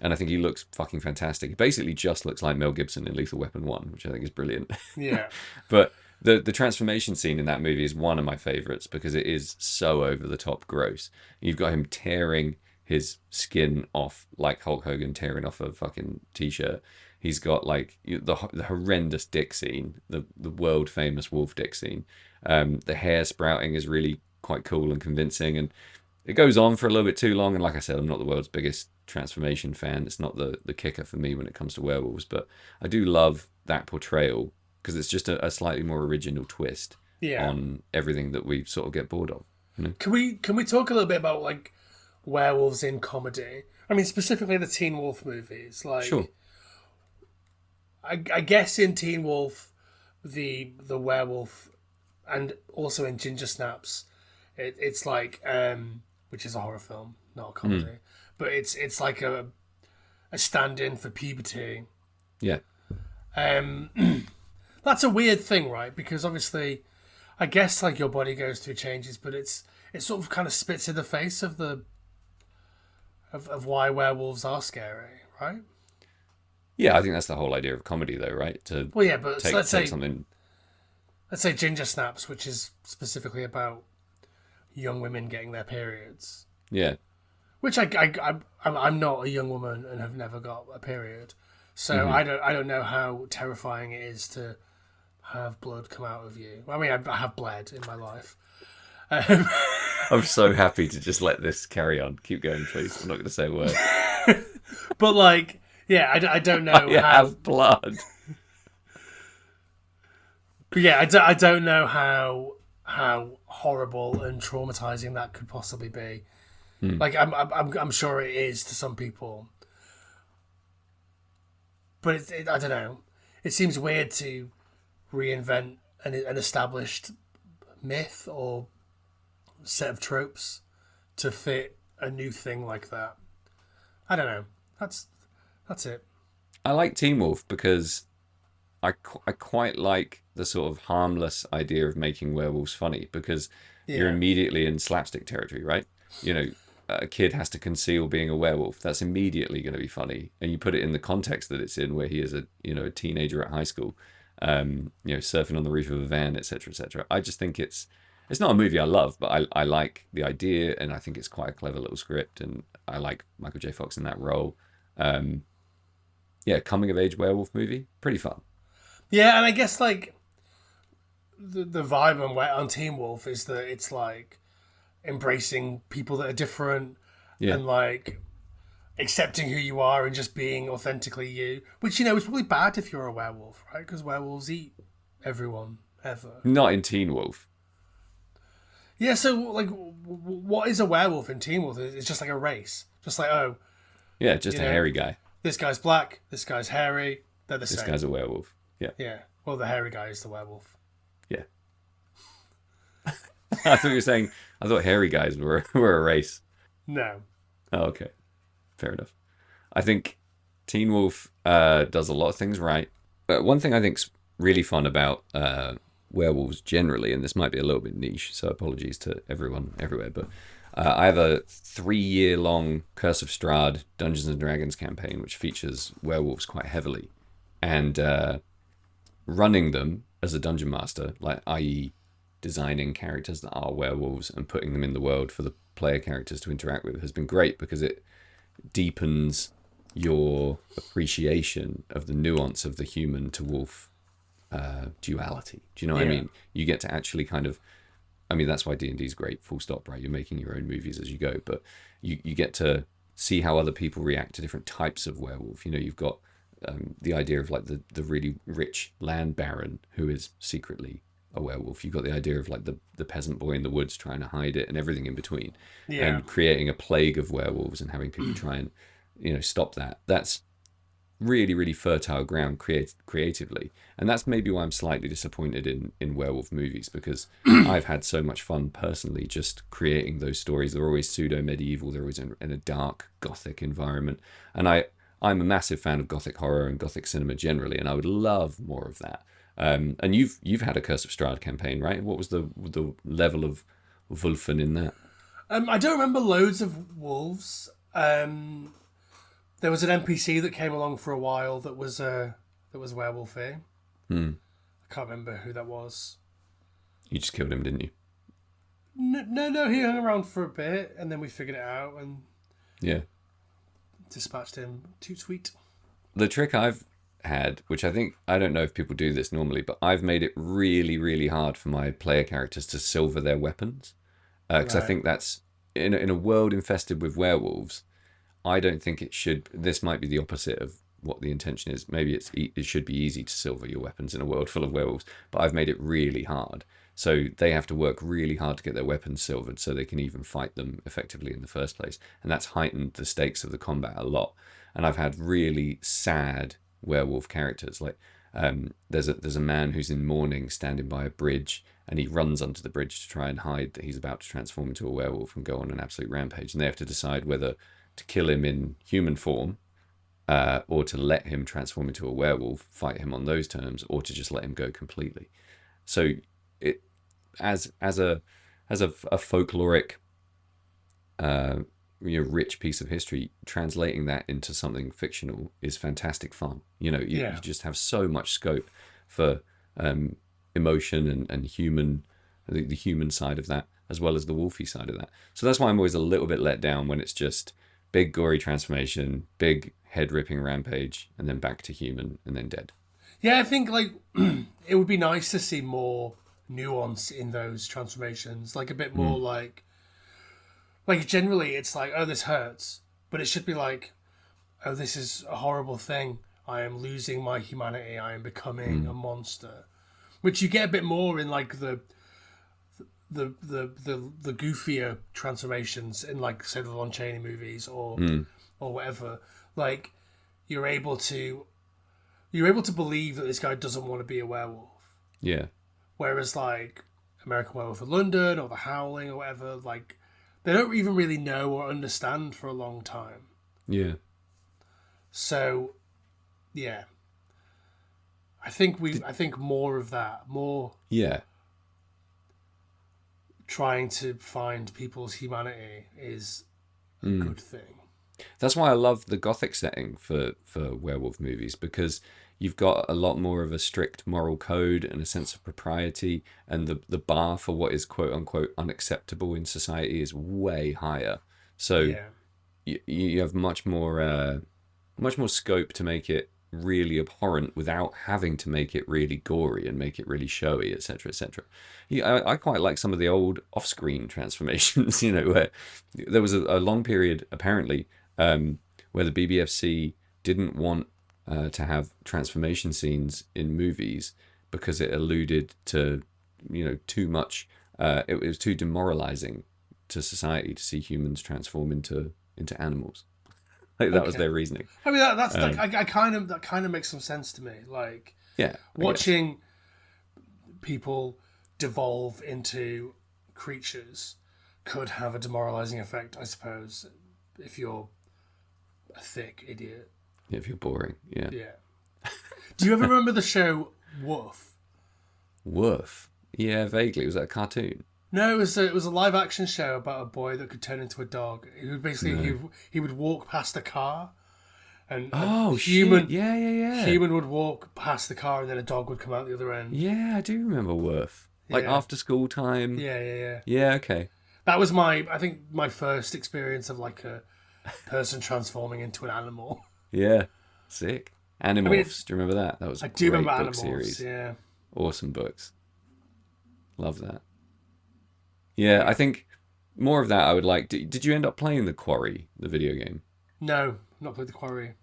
[SPEAKER 3] I think he looks fucking fantastic. He basically just looks like Mel Gibson in Lethal Weapon 1, which I think is brilliant.
[SPEAKER 1] Yeah.
[SPEAKER 3] But the transformation scene in that movie is one of my favorites because it is so over the top gross. You've got him tearing his skin off like Hulk Hogan tearing off a fucking t-shirt. He's got like the horrendous dick scene, the world famous wolf dick scene. The hair sprouting is really quite cool and convincing, and it goes on for a little bit too long. And like I said, I'm not the world's biggest transformation fan. It's not the kicker for me when it comes to werewolves, but I do love that portrayal because it's just a slightly more original twist on everything that we sort of get bored of. You know?
[SPEAKER 1] Can we talk a little bit about like werewolves in comedy? I mean, specifically the Teen Wolf movies. Like,
[SPEAKER 3] sure.
[SPEAKER 1] I guess in Teen Wolf, the werewolf, and also in Ginger Snaps, it's like which is a horror film, not a comedy, but it's like a stand-in for puberty.
[SPEAKER 3] Yeah.
[SPEAKER 1] That's a weird thing, right? Because obviously, I guess like your body goes through changes, but it sort of kind of spits in the face of of why werewolves are scary, right?
[SPEAKER 3] Yeah, I think that's the whole idea of comedy, though, right?
[SPEAKER 1] Well, yeah, but let's say
[SPEAKER 3] something.
[SPEAKER 1] Let's say Ginger Snaps, which is specifically about young women getting their periods.
[SPEAKER 3] Yeah.
[SPEAKER 1] Which I'm not a young woman and have never got a period, so I don't know how terrifying it is to have blood come out of you. I mean, I have bled in my life.
[SPEAKER 3] I'm so happy to just let this carry on. Keep going, please. I'm not going to say a word.
[SPEAKER 1] But like, yeah, I don't know
[SPEAKER 3] I have blood.
[SPEAKER 1] But yeah, I don't know how horrible and traumatizing that could possibly be. Like, I'm sure it is to some people. but I don't know. It seems weird to reinvent an established myth or set of tropes to fit a new thing like that. I don't know. That's it.
[SPEAKER 3] I like Teen Wolf because I quite like the sort of harmless idea of making werewolves funny because you're
[SPEAKER 1] Yeah.
[SPEAKER 3] immediately in slapstick territory, right? You know, a kid has to conceal being a werewolf. That's immediately going to be funny, and you put it in the context that it's in, where he is a teenager at high school, surfing on the roof of a van, etc., etc. I just think it's not a movie I love, but I like the idea, and I think it's quite a clever little script, and I like Michael J. Fox in that role. Um, yeah, coming of age werewolf movie, pretty fun.
[SPEAKER 1] Yeah, and I guess like the vibe on Teen Wolf is that it's like embracing people that are different
[SPEAKER 3] Yeah.
[SPEAKER 1] and like accepting who you are and just being authentically you. Which is probably bad if you're a werewolf, right? Because werewolves eat everyone ever.
[SPEAKER 3] Not in Teen Wolf.
[SPEAKER 1] Yeah, so like, what is a werewolf in Teen Wolf? It's just like a race, just like
[SPEAKER 3] Yeah, just a hairy guy.
[SPEAKER 1] this guy's black, this guy's hairy. They're the
[SPEAKER 3] This
[SPEAKER 1] same.
[SPEAKER 3] guy's a werewolf. Yeah.
[SPEAKER 1] Yeah. Well, the hairy guy is the werewolf.
[SPEAKER 3] Yeah. I thought you were saying, I thought hairy guys were a race.
[SPEAKER 1] No.
[SPEAKER 3] Oh, okay. Fair enough. I think Teen Wolf does a lot of things right. But one thing I think's really fun about werewolves generally, and this might be a little bit niche, so apologies to everyone everywhere, but I have a 3-year-long Curse of Strahd Dungeons and Dragons campaign, which features werewolves quite heavily. And running them as a dungeon master, like i.e. designing characters that are werewolves and putting them in the world for the player characters to interact with, has been great because it deepens your appreciation of the nuance of the human to wolf duality. Do you know what I mean? You get to actually kind of, I mean, that's why D&D is great, full stop, right? You're making your own movies as you go, but you get to see how other people react to different types of werewolf. You've got the idea of like the really rich land baron who is secretly a werewolf. You've got the idea of like the peasant boy in the woods trying to hide it and everything in between.
[SPEAKER 1] Yeah.
[SPEAKER 3] And creating a plague of werewolves and having people try and stop that. That's really, really fertile ground creatively. And that's maybe why I'm slightly disappointed in werewolf movies, because I've had so much fun personally just creating those stories. They're always pseudo-medieval. They're always in a dark, gothic environment. And I'm a massive fan of gothic horror and gothic cinema generally, and I would love more of that. And you've had a Curse of Strahd campaign, right? What was the level of Wulfen in that?
[SPEAKER 1] I don't remember loads of wolves. There was an NPC that came along for a while that was werewolfy. I can't remember who that was.
[SPEAKER 3] You just killed him, didn't you?
[SPEAKER 1] No, he hung around for a bit, and then we figured it out and
[SPEAKER 3] Yeah.
[SPEAKER 1] dispatched him. Too sweet.
[SPEAKER 3] The trick I've had, which I don't know if people do this normally, but I've made it really, really hard for my player characters to silver their weapons. Because I think that's, in a world infested with werewolves, I don't think it should. This might be the opposite of what the intention is. Maybe it should be easy to silver your weapons in a world full of werewolves, but I've made it really hard. So they have to work really hard to get their weapons silvered so they can even fight them effectively in the first place. And that's heightened the stakes of the combat a lot. And I've had really sad werewolf characters. Like there's a man who's in mourning standing by a bridge, and he runs onto the bridge to try and hide that he's about to transform into a werewolf and go on an absolute rampage. And they have to decide whether to kill him in human form, or to let him transform into a werewolf, fight him on those terms, or to just let him go completely. So it as a folkloric rich piece of history, translating that into something fictional is fantastic fun. You just have so much scope for emotion and human, the human side of that, as well as the wolfy side of that. So that's why I'm always a little bit let down when it's just big gory transformation, big head ripping rampage, and then back to human and then dead.
[SPEAKER 1] Yeah, I think like it would be nice to see more nuance in those transformations, like a bit more like generally it's like, oh, this hurts, but it should be like, oh, this is a horrible thing. I am losing my humanity. I am becoming a monster, which you get a bit more in like the goofier transformations in like say the Lon Chaney movies or whatever. Like you're able to you're able to believe that this guy doesn't want to be a werewolf.
[SPEAKER 3] Yeah.
[SPEAKER 1] Whereas like American Werewolf in London or The Howling or whatever, like they don't even really know or understand for a long time.
[SPEAKER 3] Yeah.
[SPEAKER 1] So, yeah. I think more of that, more
[SPEAKER 3] Yeah.
[SPEAKER 1] trying to find people's humanity is a good thing.
[SPEAKER 3] That's why I love the gothic setting for werewolf movies, because you've got a lot more of a strict moral code and a sense of propriety, and the bar for what is quote unquote unacceptable in society is way higher. So
[SPEAKER 1] Yeah.
[SPEAKER 3] you have much more scope to make it really abhorrent without having to make it really gory and make it really showy, etc., etc. I quite like some of the old off-screen transformations, where there was a long period apparently where the BBFC didn't want to have transformation scenes in movies because it alluded to too much. It was too demoralizing to society to see humans transform into animals. Like that was their reasoning.
[SPEAKER 1] I mean, that's that kind of makes some sense to me. Like,
[SPEAKER 3] yeah,
[SPEAKER 1] watching people devolve into creatures could have a demoralizing effect, I suppose, if you're a thick idiot.
[SPEAKER 3] If you're boring, yeah.
[SPEAKER 1] Yeah. Do you ever remember the show Woof?
[SPEAKER 3] Woof? Yeah, vaguely. Was that a cartoon?
[SPEAKER 1] No, it was a live action show about a boy that could turn into a dog. He would basically he would walk past a car, and
[SPEAKER 3] shit. Yeah.
[SPEAKER 1] human would walk past the car, and then a dog would come out the other end.
[SPEAKER 3] Yeah, I do remember Woof. Like after school time.
[SPEAKER 1] Yeah.
[SPEAKER 3] Yeah, okay.
[SPEAKER 1] That was I think my first experience of like a person transforming into an animal.
[SPEAKER 3] Yeah, sick. Animorphs. Do you remember that? That was a
[SPEAKER 1] I do
[SPEAKER 3] great
[SPEAKER 1] remember
[SPEAKER 3] book
[SPEAKER 1] Animorphs.
[SPEAKER 3] series.
[SPEAKER 1] Yeah.
[SPEAKER 3] Awesome books. Love that. Yeah, I think more of that I would like. Did you end up playing The Quarry, the video game?
[SPEAKER 1] No, not played The Quarry.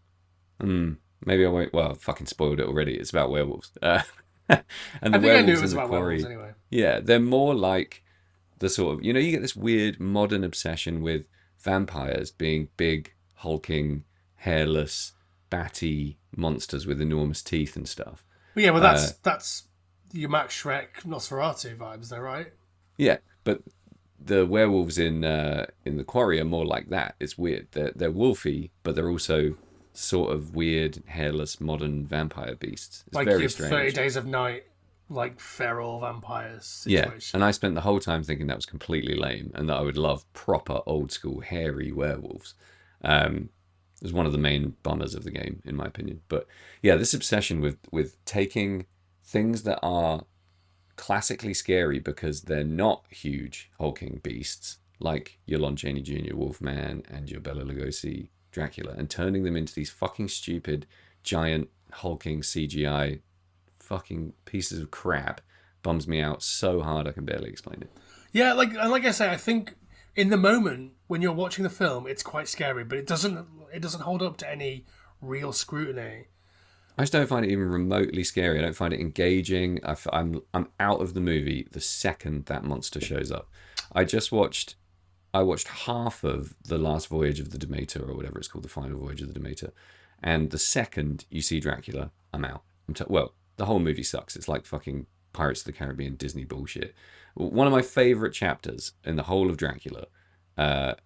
[SPEAKER 3] Maybe I won't. Well, I've fucking spoiled it already. It's about werewolves. And
[SPEAKER 1] I think I knew it was
[SPEAKER 3] in The
[SPEAKER 1] about
[SPEAKER 3] Quarry,
[SPEAKER 1] werewolves anyway.
[SPEAKER 3] yeah, they're more like the sort of, you get this weird modern obsession with vampires being big, hulking, hairless, batty monsters with enormous teeth and stuff.
[SPEAKER 1] Well, yeah, well that's your Max Shrek Nosferatu vibes, though, right?
[SPEAKER 3] Yeah, but the werewolves in The Quarry are more like that. It's weird. They're wolfy, but they're also sort of weird, hairless, modern vampire beasts. It's
[SPEAKER 1] like
[SPEAKER 3] very
[SPEAKER 1] your
[SPEAKER 3] strange.
[SPEAKER 1] 30 Days of Night, like feral vampires situation.
[SPEAKER 3] Yeah, and I spent the whole time thinking that was completely lame, and that I would love proper old school hairy werewolves. It was one of the main bummers of the game, in my opinion. But yeah, this obsession with taking things that are classically scary because they're not huge hulking beasts like your Lon Chaney Jr. Wolfman and your Bela Lugosi Dracula, and turning them into these fucking stupid giant hulking CGI fucking pieces of crap bums me out so hard I can barely explain it.
[SPEAKER 1] Yeah, like I say, I think in the moment when you're watching the film, it's quite scary, but it doesn't hold up to any real scrutiny.
[SPEAKER 3] I just don't find it even remotely scary. I don't find it engaging. I'm out of the movie the second that monster shows up. I watched half of The Last Voyage of the Demeter, or whatever it's called, The Final Voyage of the Demeter, and the second you see Dracula, I'm out. Well, the whole movie sucks. It's like fucking Pirates of the Caribbean Disney bullshit. One of my favourite chapters in the whole of Dracula,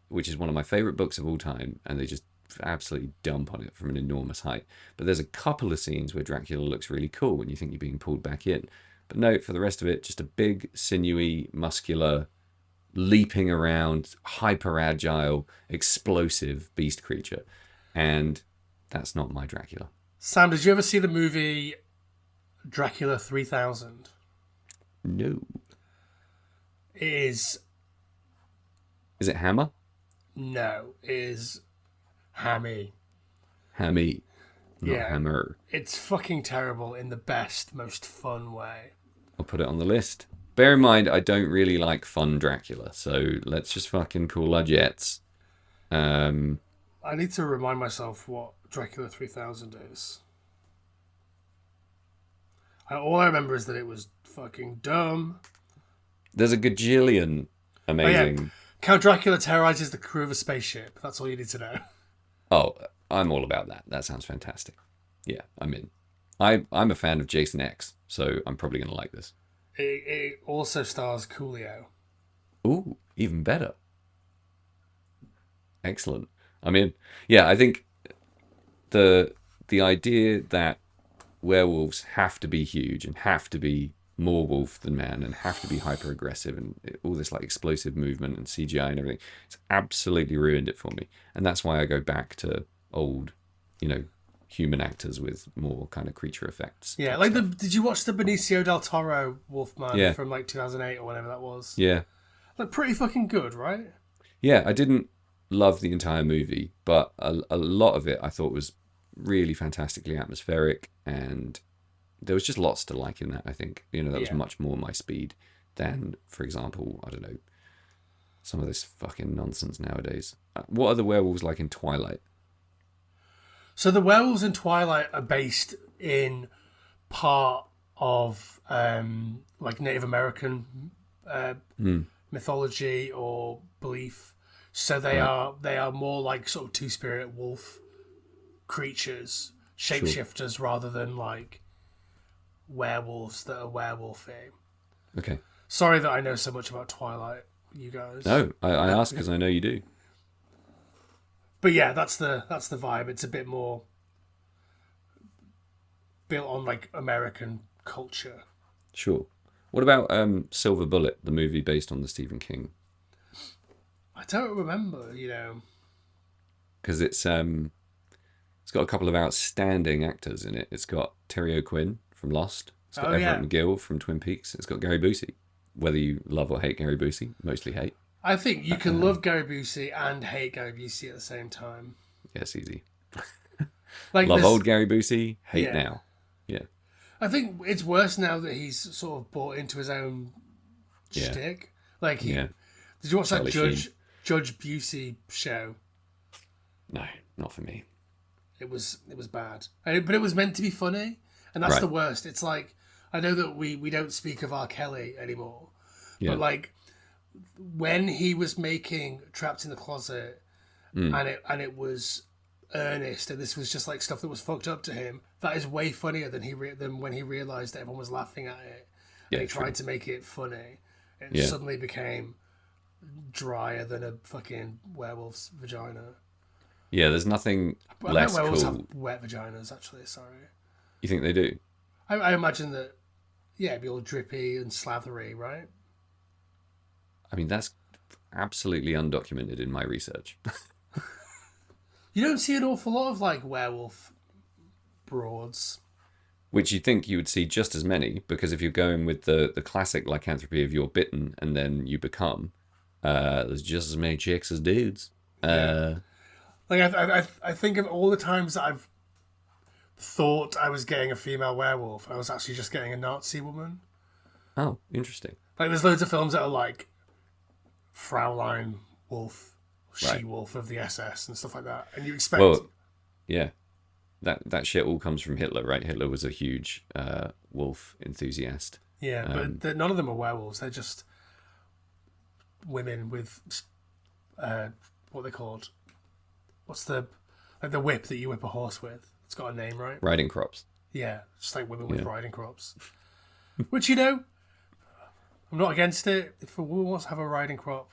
[SPEAKER 3] which is one of my favourite books of all time, and they just absolutely dump on it from an enormous height. But there's a couple of scenes where Dracula looks really cool and you think you're being pulled back in. But no, for the rest of it, just a big, sinewy, muscular, leaping around, hyper agile, explosive beast creature. And that's not my Dracula.
[SPEAKER 1] Sam, did you ever see the movie Dracula 3000?
[SPEAKER 3] No.
[SPEAKER 1] Is
[SPEAKER 3] it Hammer?
[SPEAKER 1] No, is Hammy.
[SPEAKER 3] Hammy. Not
[SPEAKER 1] Yeah.
[SPEAKER 3] Hammer.
[SPEAKER 1] It's fucking terrible in the best, most fun way.
[SPEAKER 3] I'll put it on the list. Bear in mind, I don't really like fun Dracula, so let's just fucking cool our jets.
[SPEAKER 1] I need to remind myself what Dracula 3000 is. All I remember is that it was fucking dumb.
[SPEAKER 3] There's a gajillion amazing...
[SPEAKER 1] Oh, yeah. Count Dracula terrorizes the crew of a spaceship. That's all you need to know.
[SPEAKER 3] Oh, I'm all about that. That sounds fantastic. Yeah, I'm in. I'm a fan of Jason X, so I'm probably going to like this.
[SPEAKER 1] It also stars Coolio.
[SPEAKER 3] Ooh, even better. Excellent. I mean, yeah, I think the the idea that werewolves have to be huge and have to be more wolf than man and have to be hyper aggressive and all this like explosive movement and CGI and everything, it's absolutely ruined it for me. And that's why I go back to old, human actors with more kind of creature effects.
[SPEAKER 1] Yeah,
[SPEAKER 3] type
[SPEAKER 1] like
[SPEAKER 3] stuff.
[SPEAKER 1] did you watch the Benicio del Toro Wolfman
[SPEAKER 3] Yeah,
[SPEAKER 1] from like 2008 or whatever that was?
[SPEAKER 3] yeah,
[SPEAKER 1] Like pretty fucking good, right?
[SPEAKER 3] yeah. I didn't love the entire movie, but a lot of it I thought was really fantastically atmospheric, and there was just lots to like in that. I think that was
[SPEAKER 1] Yeah.
[SPEAKER 3] much more my speed than, for example, I don't know, some of this fucking nonsense nowadays. What are the werewolves like in Twilight?
[SPEAKER 1] So the werewolves in Twilight are based in part of like Native American mythology or belief. So
[SPEAKER 3] Right,
[SPEAKER 1] they are more like sort of two-spirit wolf creatures,
[SPEAKER 3] sure,
[SPEAKER 1] shapeshifters, rather than like werewolves that are werewolfing.
[SPEAKER 3] okay.
[SPEAKER 1] Sorry that I know so much about Twilight, you guys.
[SPEAKER 3] No, I ask because I know you do.
[SPEAKER 1] But yeah, that's the vibe. It's a bit more built on like American culture.
[SPEAKER 3] Sure. What about Silver Bullet, the movie based on the Stephen King?
[SPEAKER 1] I don't remember.
[SPEAKER 3] Because it's got a couple of outstanding actors in it. It's got Terry O'Quinn from Lost. It's got
[SPEAKER 1] Oh
[SPEAKER 3] Everett
[SPEAKER 1] yeah,
[SPEAKER 3] McGill from Twin Peaks. It's got Gary Busey. Whether you love or hate Gary Busey, mostly hate.
[SPEAKER 1] I think you can love Gary Busey and hate Gary Busey at the same time.
[SPEAKER 3] Yes, easy.
[SPEAKER 1] Like
[SPEAKER 3] Love
[SPEAKER 1] this,
[SPEAKER 3] old Gary Busey, hate
[SPEAKER 1] yeah.
[SPEAKER 3] now. Yeah,
[SPEAKER 1] I think it's worse now that he's sort of bought into his own
[SPEAKER 3] yeah,
[SPEAKER 1] shtick. Like
[SPEAKER 3] yeah.
[SPEAKER 1] did you watch that
[SPEAKER 3] Charlie Sheen.
[SPEAKER 1] Judge Busey show?
[SPEAKER 3] No, not for me.
[SPEAKER 1] It was bad, but it was meant to be funny, and that's
[SPEAKER 3] Right.
[SPEAKER 1] the worst. It's like I know that we don't speak of R. Kelly anymore,
[SPEAKER 3] Yeah.
[SPEAKER 1] but like when he was making Trapped in the Closet, and it was earnest, and this was just like stuff that was fucked up to him. That is way funnier than than when he realized that everyone was laughing at it, and
[SPEAKER 3] Yeah,
[SPEAKER 1] he
[SPEAKER 3] true.
[SPEAKER 1] tried to make it funny. It
[SPEAKER 3] Yeah.
[SPEAKER 1] suddenly became drier than a fucking werewolf's vagina.
[SPEAKER 3] Yeah, there's nothing
[SPEAKER 1] But I bet
[SPEAKER 3] less
[SPEAKER 1] werewolves
[SPEAKER 3] cool.
[SPEAKER 1] have wet vaginas. Actually, sorry.
[SPEAKER 3] You think they do?
[SPEAKER 1] I imagine that. Yeah, it'd be all drippy and slathery, right?
[SPEAKER 3] I mean, that's absolutely undocumented in my research.
[SPEAKER 1] You don't see an awful lot of like werewolf broads.
[SPEAKER 3] Which you think you would see just as many, because if you're going with the classic lycanthropy of you're bitten and then you become, there's just as many chicks as dudes.
[SPEAKER 1] Like I think of all the times that I've thought I was getting a female werewolf, I was actually just getting a Nazi woman.
[SPEAKER 3] Oh, interesting.
[SPEAKER 1] Like there's loads of films that are like Fraulein Wolf,
[SPEAKER 3] Right.
[SPEAKER 1] She-Wolf of the SS and stuff like that, and you expect.
[SPEAKER 3] Well, yeah, that shit all comes from Hitler, right? Hitler was a huge wolf enthusiast.
[SPEAKER 1] Yeah, but none of them are werewolves. They're just women with what they called. What's the whip that you whip a horse with? It's got a name, right?
[SPEAKER 3] Riding crops.
[SPEAKER 1] Yeah, just like women with
[SPEAKER 3] Yeah.
[SPEAKER 1] riding crops. Which I'm not against it. If a woman wants to have a riding crop,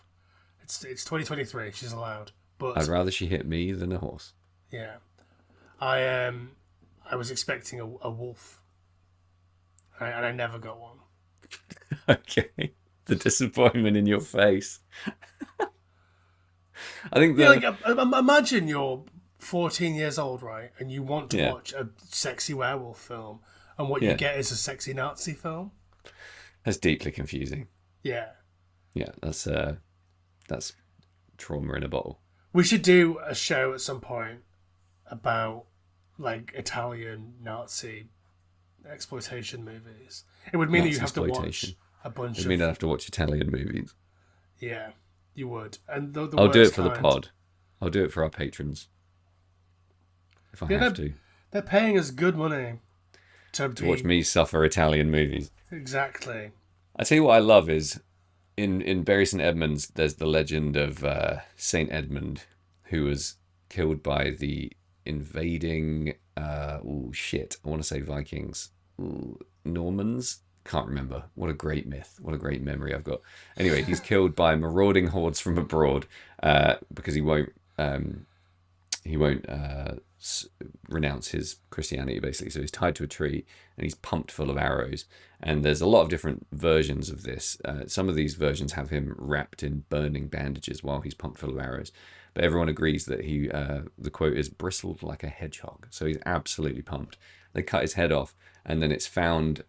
[SPEAKER 1] it's 2023. She's allowed. But
[SPEAKER 3] I'd rather she hit me than a horse.
[SPEAKER 1] yeah, I was expecting a wolf, and I never got one.
[SPEAKER 3] Okay. The disappointment in your face. I think
[SPEAKER 1] Yeah,
[SPEAKER 3] the
[SPEAKER 1] like imagine you're 14 years old, right, and you want to
[SPEAKER 3] Yeah.
[SPEAKER 1] watch a sexy werewolf film, and what
[SPEAKER 3] Yeah.
[SPEAKER 1] you get is a sexy Nazi film.
[SPEAKER 3] that's deeply confusing.
[SPEAKER 1] Yeah,
[SPEAKER 3] Yeah, that's trauma in a bottle.
[SPEAKER 1] we should do a show at some point about like Italian Nazi exploitation movies. It would mean that you have to watch
[SPEAKER 3] Nazi-exploitation.
[SPEAKER 1] a bunch
[SPEAKER 3] I
[SPEAKER 1] of.
[SPEAKER 3] mean, I have to watch Italian movies.
[SPEAKER 1] Yeah, you would, and the
[SPEAKER 3] I'll do it
[SPEAKER 1] worst
[SPEAKER 3] for the
[SPEAKER 1] kind.
[SPEAKER 3] pod. I'll do it for our patrons. If I
[SPEAKER 1] Yeah,
[SPEAKER 3] have to
[SPEAKER 1] They're paying us good money to
[SPEAKER 3] watch me suffer Italian movies.
[SPEAKER 1] Exactly.
[SPEAKER 3] I tell you what I love is in Bury St Edmunds. There's the legend of Saint Edmund, who was killed by the invading Oh shit, I want to say Vikings. Ooh, Normans. Can't remember. What a great myth. What a great memory I've got. Anyway, he's killed by marauding hordes from abroad because he won't renounce his Christianity, basically. So he's tied to a tree and he's pumped full of arrows. And there's a lot of different versions of this. Some of these versions have him wrapped in burning bandages while he's pumped full of arrows. But everyone agrees that the quote is bristled like a hedgehog. So he's absolutely pumped. They cut his head off, and then it's found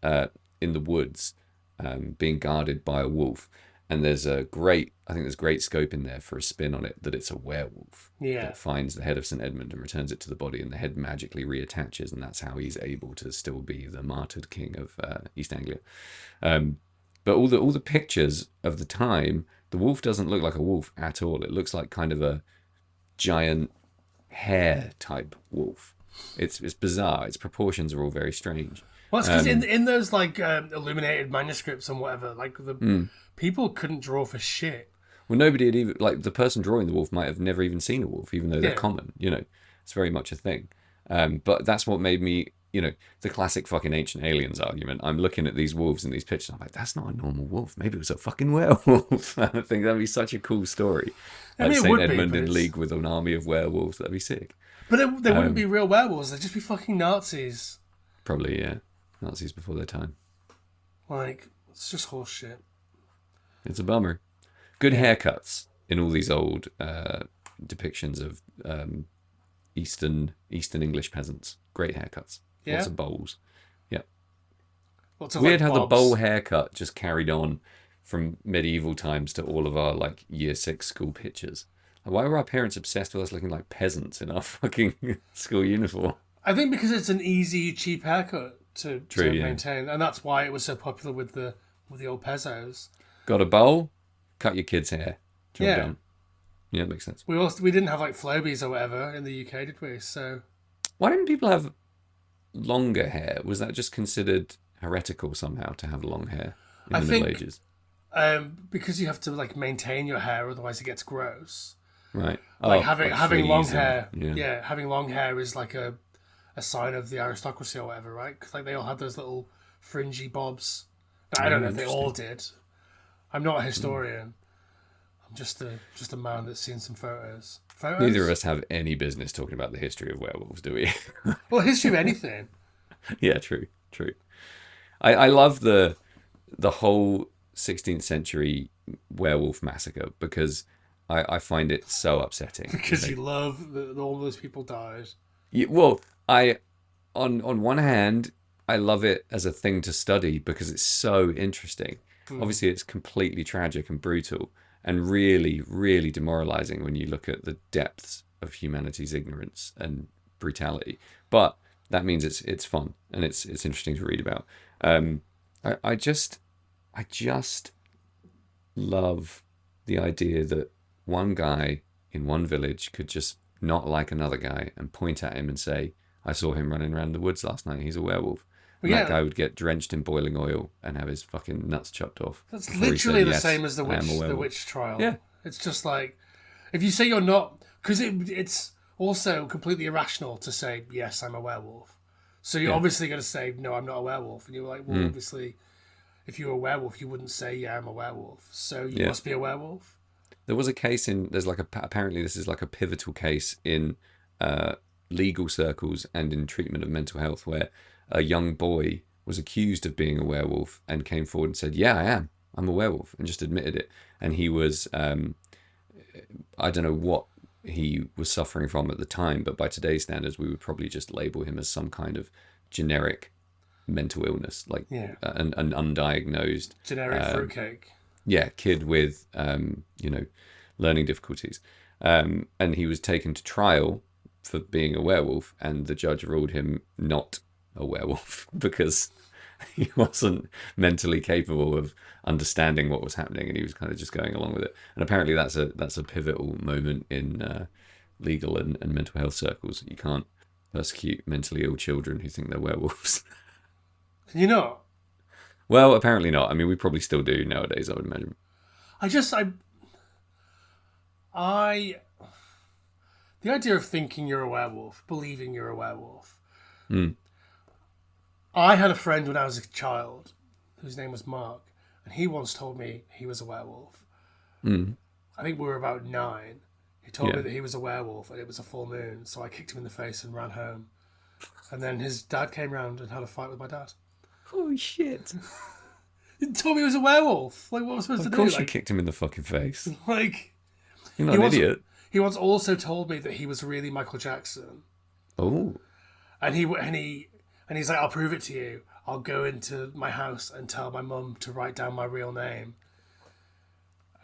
[SPEAKER 3] in the woods, being guarded by a wolf. And I think there's great scope in there for a spin on it that it's a werewolf that finds the head of St. Edmund and returns it to the body, and the head magically reattaches, and that's how he's able to still be the martyred king of East Anglia. But all the pictures of the time, the wolf doesn't look like a wolf at all. It looks like kind of a giant hare type wolf. It's bizarre. Its proportions are all very strange.
[SPEAKER 1] Well, it's because in those like illuminated manuscripts and whatever, like the people couldn't draw for shit.
[SPEAKER 3] Well, nobody had even, like, the person drawing the wolf might have never even seen a wolf, even though they're common. It's very much a thing. But that's what made me, the classic fucking ancient aliens argument. I'm looking at these wolves in these pictures. I'm like, that's not a normal wolf. Maybe it was a fucking werewolf. I think that'd be such a cool story.
[SPEAKER 1] I mean,
[SPEAKER 3] St. Edmund in league with an army of werewolves. That'd be sick.
[SPEAKER 1] But they wouldn't be real werewolves. They'd just be fucking Nazis.
[SPEAKER 3] Probably, yeah. Nazis before their time.
[SPEAKER 1] Like, it's just horse shit.
[SPEAKER 3] It's a bummer. Good haircuts in all these old depictions of Eastern English peasants. Great haircuts.
[SPEAKER 1] Yeah.
[SPEAKER 3] Lots of bowls. Yeah.
[SPEAKER 1] Lots of,
[SPEAKER 3] Weird
[SPEAKER 1] like,
[SPEAKER 3] how the
[SPEAKER 1] bobs.
[SPEAKER 3] bowl haircut just carried on from medieval times to all of our like year 6 school pictures. Why were our parents obsessed with us looking like peasants in our fucking school uniform?
[SPEAKER 1] I think because it's an easy, cheap haircut to maintain, and that's why it was so popular with the old pezzos.
[SPEAKER 3] Got a bowl? Cut your kid's hair. Job done. Yeah, it makes sense.
[SPEAKER 1] We didn't have like Flobies or whatever in the UK, did we? So
[SPEAKER 3] why didn't people have longer hair? Was that just considered heretical somehow to have long hair in the Middle Ages?
[SPEAKER 1] Because you have to like maintain your hair, otherwise it gets gross.
[SPEAKER 3] Right.
[SPEAKER 1] Like having long hair. Yeah, having long hair is like a sign of the aristocracy or whatever, right? Because like they all had those little fringy bobs. I don't know if they all did. I'm not a historian. I'm just a man that's seen some photos.
[SPEAKER 3] Neither of us have any business talking about the history of werewolves, do we?
[SPEAKER 1] Well, history of anything.
[SPEAKER 3] Yeah, true. I love the whole 16th century werewolf massacre because I find it so upsetting.
[SPEAKER 1] Because you love that all those people died.
[SPEAKER 3] Yeah, well, on one hand, I love it as a thing to study because it's so interesting. Obviously, it's completely tragic and brutal and really, really demoralizing when you look at the depths of humanity's ignorance and brutality. But that means it's fun and it's interesting to read about. I just love the idea that one guy in one village could just not like another guy and point at him and say, I saw him running around the woods last night. He's a werewolf. And that guy would get drenched in boiling oil and have his fucking nuts chopped off.
[SPEAKER 1] That's literally the same as the witch trial.
[SPEAKER 3] Yeah.
[SPEAKER 1] It's just like, if you say you're not, because it's also completely irrational to say, yes, I'm a werewolf. So you're obviously going to say, no, I'm not a werewolf. And you're like, well, obviously, if you were a werewolf, you wouldn't say, yeah, I'm a werewolf. So you must be a werewolf.
[SPEAKER 3] There was a case apparently this is like a pivotal case in legal circles and in treatment of mental health where a young boy was accused of being a werewolf and came forward and said, yeah, I am. I'm a werewolf, and just admitted it. And he was, I don't know what he was suffering from at the time, but by today's standards, we would probably just label him as some kind of generic mental illness, like an undiagnosed
[SPEAKER 1] generic fruitcake.
[SPEAKER 3] Yeah, kid with learning difficulties, and he was taken to trial for being a werewolf, and the judge ruled him not a werewolf because he wasn't mentally capable of understanding what was happening, and he was kind of just going along with it. And apparently, that's a pivotal moment in legal and mental health circles. You can't persecute mentally ill children who think they're werewolves.
[SPEAKER 1] Can you not?
[SPEAKER 3] Well, apparently not. I mean, we probably still do nowadays, I would imagine.
[SPEAKER 1] The idea of thinking you're a werewolf, believing you're a werewolf,
[SPEAKER 3] Mm.
[SPEAKER 1] I had a friend when I was a child whose name was Mark, and he once told me he was a werewolf.
[SPEAKER 3] Mm.
[SPEAKER 1] I think we were about 9. He told
[SPEAKER 3] Yeah.
[SPEAKER 1] me that he was a werewolf and it was a full moon, so I kicked him in the face and ran home. And then his dad came round and had a fight with my dad.
[SPEAKER 3] Holy shit.
[SPEAKER 1] He told me he was a werewolf. Like, what was I supposed
[SPEAKER 3] Of
[SPEAKER 1] to
[SPEAKER 3] course
[SPEAKER 1] do?
[SPEAKER 3] you
[SPEAKER 1] Like,
[SPEAKER 3] kicked him in the fucking face.
[SPEAKER 1] like
[SPEAKER 3] You're not
[SPEAKER 1] he
[SPEAKER 3] an
[SPEAKER 1] once,
[SPEAKER 3] idiot.
[SPEAKER 1] he once also told me that he was really Michael Jackson.
[SPEAKER 3] Oh.
[SPEAKER 1] And he's like, I'll prove it to you. I'll go into my house and tell my mum to write down my real name.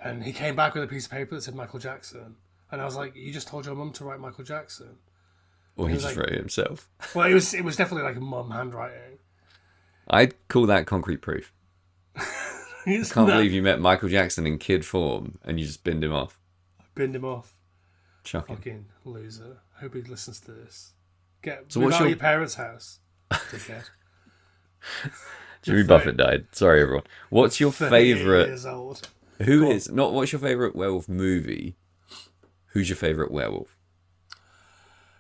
[SPEAKER 1] And he came back with a piece of paper that said Michael Jackson. And I was like, you just told your mum to write Michael Jackson?
[SPEAKER 3] Or he
[SPEAKER 1] was
[SPEAKER 3] just
[SPEAKER 1] like-
[SPEAKER 3] wrote it himself.
[SPEAKER 1] Well, it was definitely like a mum handwriting.
[SPEAKER 3] I'd call that concrete proof.
[SPEAKER 1] Can't
[SPEAKER 3] Can't believe you met Michael Jackson in kid form and you just binned him off.
[SPEAKER 1] Binned him off.
[SPEAKER 3] Shocking.
[SPEAKER 1] Fucking loser. Hope he listens to this.
[SPEAKER 3] So
[SPEAKER 1] Move
[SPEAKER 3] what's
[SPEAKER 1] out of
[SPEAKER 3] your-
[SPEAKER 1] your parents' house, dickhead.
[SPEAKER 3] Jimmy Buffett died. Sorry, everyone. What's your
[SPEAKER 1] 38
[SPEAKER 3] favourite...
[SPEAKER 1] years old.
[SPEAKER 3] What's your favourite werewolf movie? Who's your favourite werewolf?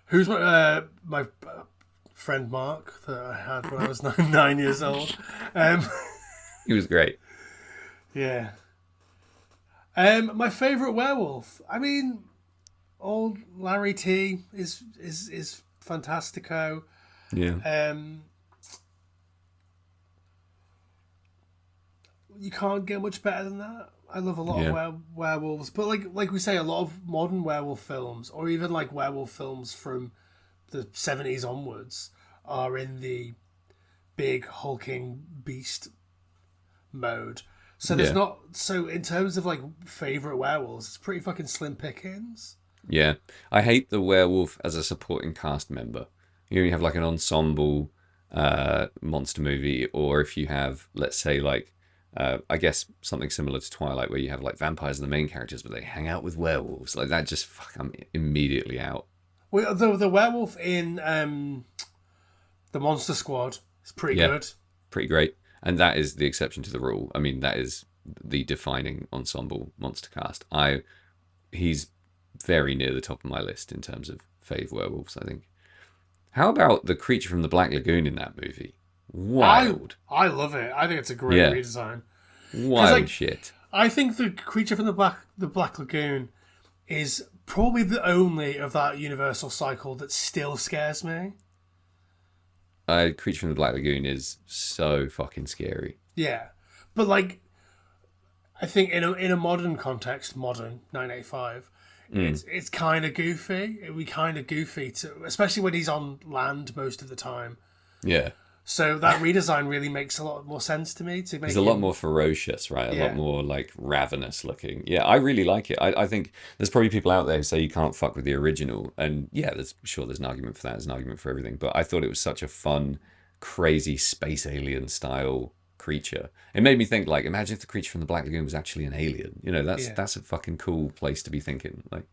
[SPEAKER 1] Who's my friend Mark that I had when I was 9 years old?
[SPEAKER 3] He was great.
[SPEAKER 1] Yeah. My favourite werewolf. I mean, old Larry T is fantastico.
[SPEAKER 3] Yeah.
[SPEAKER 1] You can't get much better than that. I love a lot
[SPEAKER 3] Yeah.
[SPEAKER 1] of werewolves, but like we say, a lot of modern werewolf films, or even like werewolf films from the 70s onwards, are in the big hulking beast mode. So there's
[SPEAKER 3] Yeah.
[SPEAKER 1] not. So in terms of like favorite werewolves, it's pretty fucking slim pickings.
[SPEAKER 3] Yeah. I hate the werewolf as a supporting cast member. You have like an ensemble monster movie, or if you have, let's say, like, I guess something similar to Twilight, where you have like vampires are the main characters, but they hang out with werewolves. Like that, just I'm immediately out.
[SPEAKER 1] Well, the werewolf in the Monster Squad is pretty
[SPEAKER 3] Yeah.
[SPEAKER 1] good.
[SPEAKER 3] Pretty great. And that is the exception to the rule. I mean, that is the defining ensemble monster cast. He's very near the top of my list in terms of fave werewolves, I think. How about the creature from the Black Lagoon in that movie? Wild.
[SPEAKER 1] I love it. I think it's a great
[SPEAKER 3] Yeah.
[SPEAKER 1] redesign.
[SPEAKER 3] Wild
[SPEAKER 1] like-
[SPEAKER 3] shit.
[SPEAKER 1] I think the creature from the Black Lagoon is probably the only of that Universal cycle that still scares me.
[SPEAKER 3] Creature from the Black Lagoon is so fucking scary.
[SPEAKER 1] Yeah, but like, I think in a modern context, modern 1985, it's kind of goofy. It'd be kind of goofy to, especially when he's on land most of the time.
[SPEAKER 3] Yeah.
[SPEAKER 1] So that redesign really makes a lot more sense to me. To make
[SPEAKER 3] He's a lot
[SPEAKER 1] him-
[SPEAKER 3] more ferocious, right? A
[SPEAKER 1] Yeah.
[SPEAKER 3] lot more like ravenous looking. Yeah, I really like it. I think there's probably people out there who say you can't fuck with the original. And yeah, there's an argument for that. There's an argument for everything. But I thought it was such a fun, crazy space alien style creature. It made me think, like, imagine if the creature from the Black Lagoon was actually an alien. You know, that's a fucking cool place to be thinking. Like,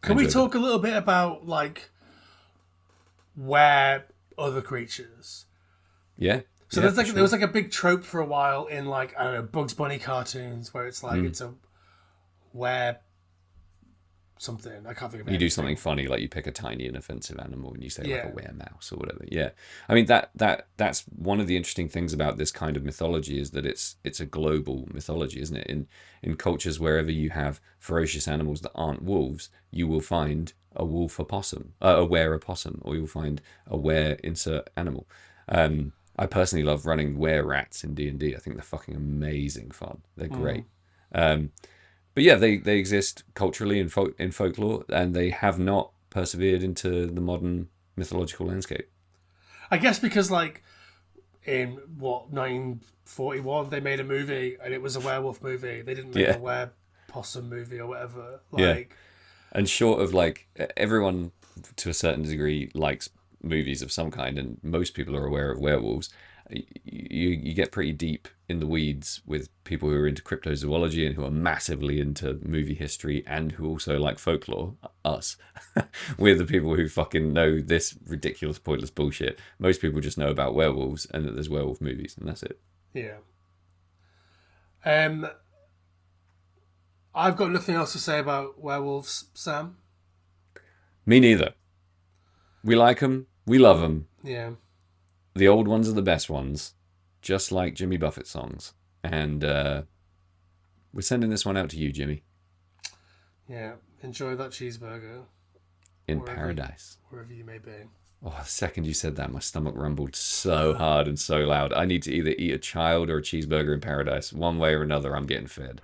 [SPEAKER 1] Can we
[SPEAKER 3] enjoyed
[SPEAKER 1] talk a little bit about like where other creatures?
[SPEAKER 3] yeah.
[SPEAKER 1] So
[SPEAKER 3] yeah,
[SPEAKER 1] there's like
[SPEAKER 3] for
[SPEAKER 1] there was like a big trope for a while in like, I don't know, Bugs Bunny cartoons where it's like it's a where something, I can't think of it.
[SPEAKER 3] You do something funny, like you pick a tiny inoffensive animal and you say like
[SPEAKER 1] Yeah.
[SPEAKER 3] a weremouse or whatever. Yeah, I mean that's one of the interesting things about this kind of mythology is that it's a global mythology, isn't it? In cultures wherever you have ferocious animals that aren't wolves, you will find a wolf opossum, a were opossum, or you'll find a were insert animal. I personally love running were rats in D&D. I think they're fucking amazing fun. They're great. But yeah, they exist culturally in folklore, and they have not persevered into the modern mythological landscape.
[SPEAKER 1] I guess because like in 1941 they made a movie and it was a werewolf movie. They didn't make
[SPEAKER 3] Yeah.
[SPEAKER 1] a were possum movie or whatever.
[SPEAKER 3] Yeah.
[SPEAKER 1] Like
[SPEAKER 3] And short of like everyone to a certain degree likes movies of some kind, and most people are aware of werewolves. You get pretty deep in the weeds with people who are into cryptozoology and who are massively into movie history and who also like folklore. Us, we're the people who fucking know this ridiculous, pointless bullshit. Most people just know about werewolves and that there's werewolf movies, and that's it.
[SPEAKER 1] yeah. I've got nothing else to say about werewolves, Sam.
[SPEAKER 3] Me neither. We like them. We love them.
[SPEAKER 1] Yeah.
[SPEAKER 3] The old ones are the best ones, just like Jimmy Buffett songs. And we're sending this one out to you, Jimmy.
[SPEAKER 1] Yeah. Enjoy that cheeseburger.
[SPEAKER 3] In paradise.
[SPEAKER 1] Wherever you may be.
[SPEAKER 3] Oh, the second you said that, my stomach rumbled so hard and so loud. I need to either eat a child or a cheeseburger in paradise. One way or another, I'm getting fed.